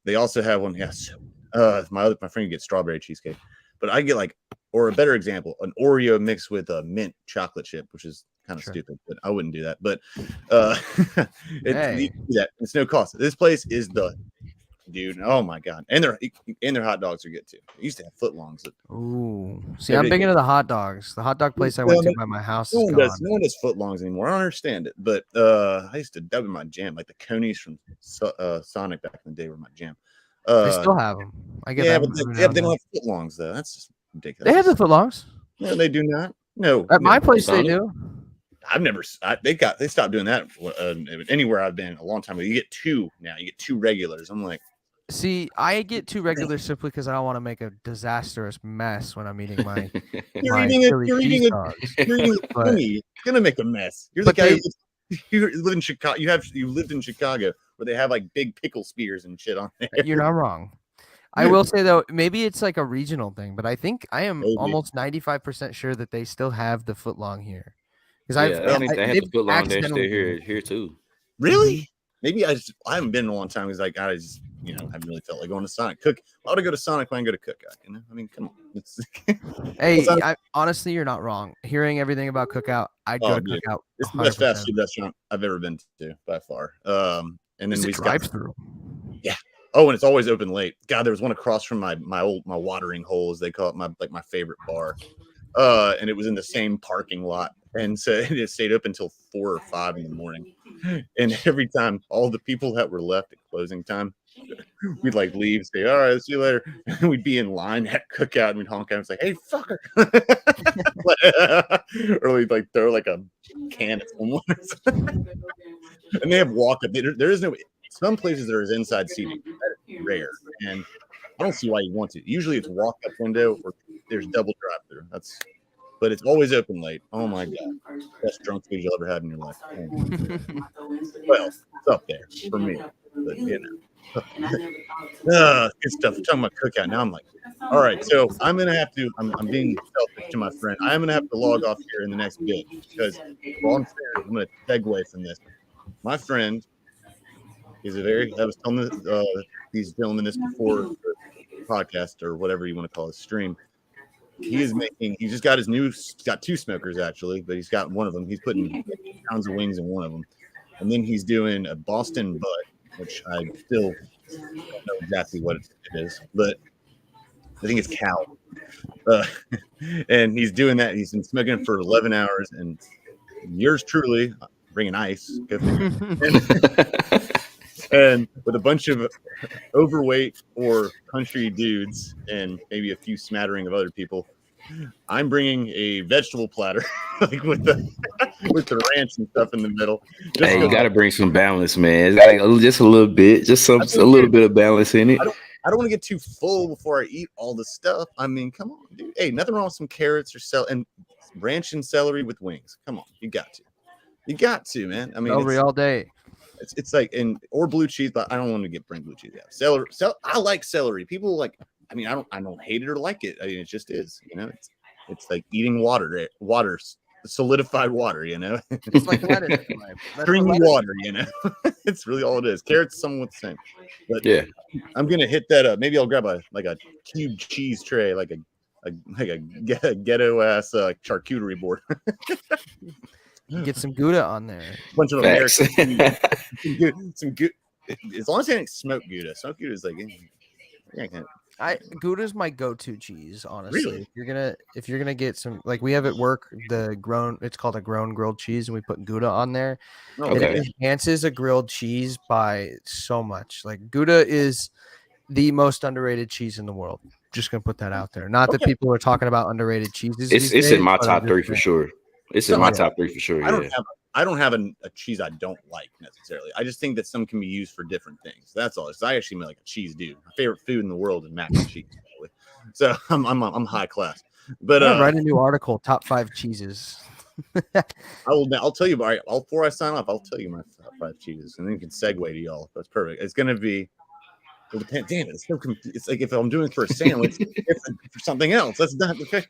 They also have one. Yes, my friend gets strawberry cheesecake, but I get or a better example, an Oreo mixed with a mint chocolate chip, which is kind of stupid, but I wouldn't do that. But it's no cost. This place is the dude. Oh my god, and their hot dogs are good too. I used to have footlongs. Ooh, see, I'm big into the hot dogs. The hot dog place I went to by my house is gone. No one does footlongs anymore. I don't understand it, but I used to that was my jam. Like the conies from Sonic back in the day were my jam. They still have them. I get but they don't have footlongs though. That's just ridiculous. They have the footlongs. No, they do not. No, at my place they do. I've never. They stopped doing that anywhere I've been a long time ago. You get two now. You get two regulars. I'm like. See, I get two regulars simply because I don't want to make a disastrous mess when I'm eating my. You're eating You're gonna make a mess. You're the guy you live in Chicago. You lived in Chicago where they have big pickle spears and shit on there. You're not wrong. I will say though, maybe it's a regional thing, but I think I am almost 95% sure that they still have the footlong here. Because I think they have the footlong there here too. Really? Maybe I haven't been in a long time because I just haven't really felt like going to Sonic. Why would I go to Sonic when I go to Cookout? I mean, come on. Hey, honestly, you're not wrong. Hearing everything about Cookout, I'd go to Cookout. It's the best fast food restaurant I've ever been to by far. And then we drive through. Yeah. Oh, and it's always open late. God, there was one across from my watering hole, as they call it, my favorite bar. And it was in the same parking lot. And so it stayed open until 4 or 5 in the morning. And every time all the people that were left at closing time, we'd leave, say, all right, see you later. And we'd be in line at Cookout and we'd honk out and say, hey, fucker. Or we'd throw a can at someone. And they have walk up. There is no, some places there is inside seating. That's rare. And I don't see why you want to. Usually it's walk up window or there's double drive through. But it's always open late. Oh my god, best drunk food you'll ever have in your life. Well, it's up there for me. But good stuff. We're talking about Cookout now. I'm like, all right, so I'm gonna have to. I'm being selfish to my friend. I'm gonna have to log off here in the next bit because I'm gonna segue from this. My friend is I was telling these gentlemen this before the podcast or whatever you want to call it, stream. He just got got 2 smokers actually, but he's got one of them. He's putting pounds of wings in one of them. And then he's doing a Boston butt, which I still don't know exactly what it is, but I think it's cow. And he's doing that. He's been smoking it for 11 hours. And yours truly, bringing ice, and with a bunch of overweight or country dudes and maybe a few smattering of other people, I'm bringing a vegetable platter with the ranch and stuff in the middle. Hey, you got to bring some balance, man. Just a little bit, a little bit of balance in it. I don't want to get too full before I eat all the stuff. I mean, come on, dude. Hey, nothing wrong with some carrots and ranch and celery with wings. Come on, you got to, man. I mean, celery all day. It's or blue cheese, but I don't want to bring blue cheese out. Celery, I like celery. People I mean, I don't hate it or like it. I mean, it just is, it's like eating water, solidified water, It's like lettuce. Stringy water, It's really all it is. Carrots, somewhat the same. But yeah, I'm gonna hit that up. Maybe I'll grab a cube cheese tray, like a ghetto ass charcuterie board. Get some Gouda on there. A bunch of American. Some Gouda. As long as I didn't smoke Gouda. Smoke Gouda is Gouda's my go-to cheese, honestly. Really? If you're gonna get some, we have at work it's called a grown grilled cheese, and we put Gouda on there. Okay. It enhances a grilled cheese by so much. Gouda is the most underrated cheese in the world. Just gonna put that out there. Not that people are talking about underrated cheeses. It's in my top 3 for sure. It's in my top 3 for sure. I don't have a cheese I don't like necessarily. I just think that some can be used for different things. That's all. I actually make a cheese dude. My favorite food in the world is mac and cheese. So I'm high class. But write a new article, top 5 cheeses. I'll tell you. All right, before I sign off, I'll tell you my top 5 cheeses, and then you can segue to y'all. That's perfect. It's gonna be Well, damn it, it's so it's like if I'm doing it for a sandwich, it's for something else. That's not fair.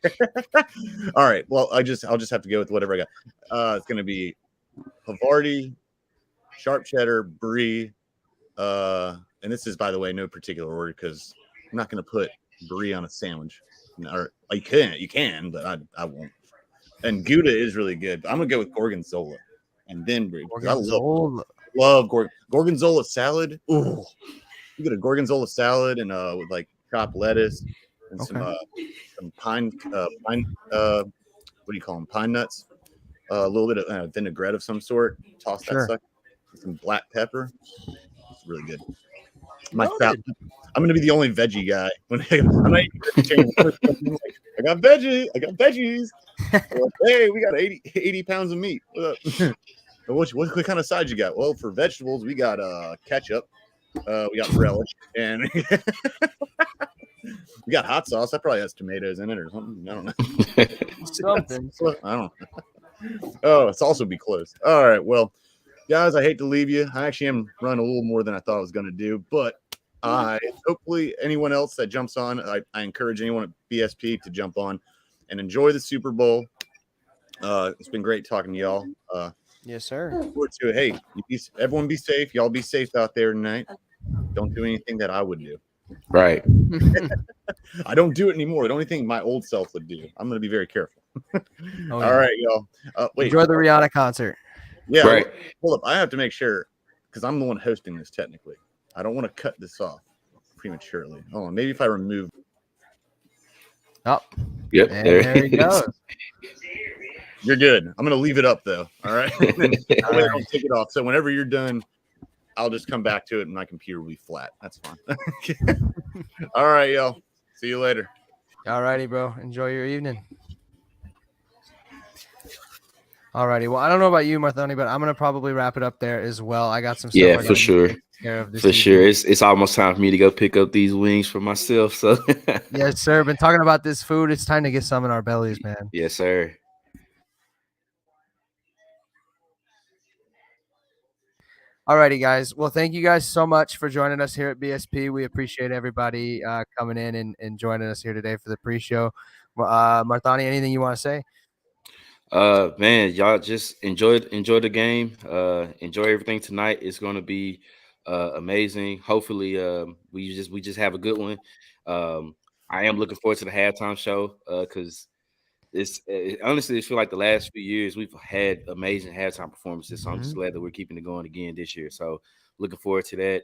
All right. Well, I'll just have to go with whatever I got. It's gonna be Havarti, sharp cheddar, brie, and this is, by the way, no particular order because I'm not gonna put brie on a sandwich. Or you can, but I won't. And Gouda is really good. But I'm gonna go with gorgonzola and then brie. I love gorgonzola salad. Ooh. You get a gorgonzola salad and with like chopped lettuce and some pine what do you call them? Pine nuts, a little bit of vinaigrette of some sort. Toss that sucker with some black pepper. It's really good. I'm gonna be the only veggie guy when I'm not even change. I got veggies. Like, hey, we got 80 pounds of meat. What kind of side you got? Well, for vegetables, we got ketchup. We got relish, and we got hot sauce. That probably has tomatoes in it or something. I don't know. Something. I don't know. Oh, it's also be close. All right. Well, guys, I hate to leave you. I actually am running a little more than I thought I was going to do, but hopefully anyone else that jumps on, I encourage anyone at BSP to jump on and enjoy the Super Bowl. It's been great talking to y'all. Yes, sir. Forward to it. Hey, everyone be safe. Y'all be safe out there tonight. Don't do anything that I would do. Right. I don't do it anymore. The only thing my old self would do. I'm going to be very careful. All right, y'all. Wait. Enjoy the Rihanna concert. Yeah. Right. Hold up. I have to make sure because I'm the one hosting this technically. I don't want to cut this off prematurely. Hold on. Maybe if I remove. Oh. Yep. There he goes. You're good. I'm going to leave it up, though. All right. I'll take it off. So whenever you're done, I'll just come back to it and my computer will be flat. That's fine. All right, y'all. See you later. All righty, bro. Enjoy your evening. All righty. Well, I don't know about you, Marthony, but I'm going to probably wrap it up there as well. I got some stuff. Yeah, for sure. For sure. It's almost time for me to go pick up these wings for myself. So yes, sir. Been talking about this food. It's time to get some in our bellies, man. Yes, sir. Alrighty, guys. Well, thank you guys so much for joining us here at BSP. We appreciate everybody coming in and joining us here today for the pre-show. Marthony, anything you want to say? Man, y'all just enjoy the game. Enjoy everything tonight. It's going to be amazing. Hopefully, we just have a good one. I am looking forward to the halftime show because honestly, it feels like the last few years we've had amazing halftime performances. So I'm just glad that we're keeping it going again this year. So looking forward to that.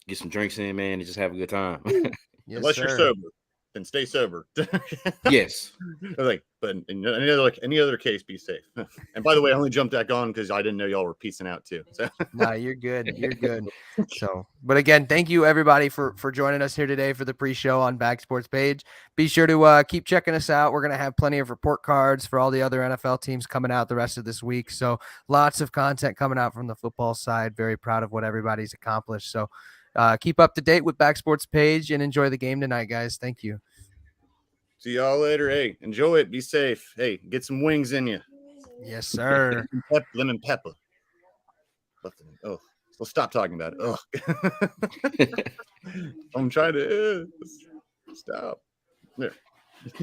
Get some drinks in, man, and just have a good time. Yes, unless sir. you're sober, then stay sober. Yes. But in any other case, be safe. And by the way, I only jumped back on because I didn't know y'all were peacing out too. So. Nah, you're good. You're good. So, but again, thank you everybody for joining us here today for the pre-show on Bag Sports Page. Be sure to keep checking us out. We're gonna have plenty of report cards for all the other NFL teams coming out the rest of this week. So, lots of content coming out from the football side. Very proud of what everybody's accomplished. So, keep up to date with Bag Sports Page and enjoy the game tonight, guys. Thank you. See y'all later. Hey, enjoy it. Be safe. Hey, get some wings in you. Yes, sir. Lemon pepper. Oh, well, stop talking about it. Oh, I'm trying to stop. There.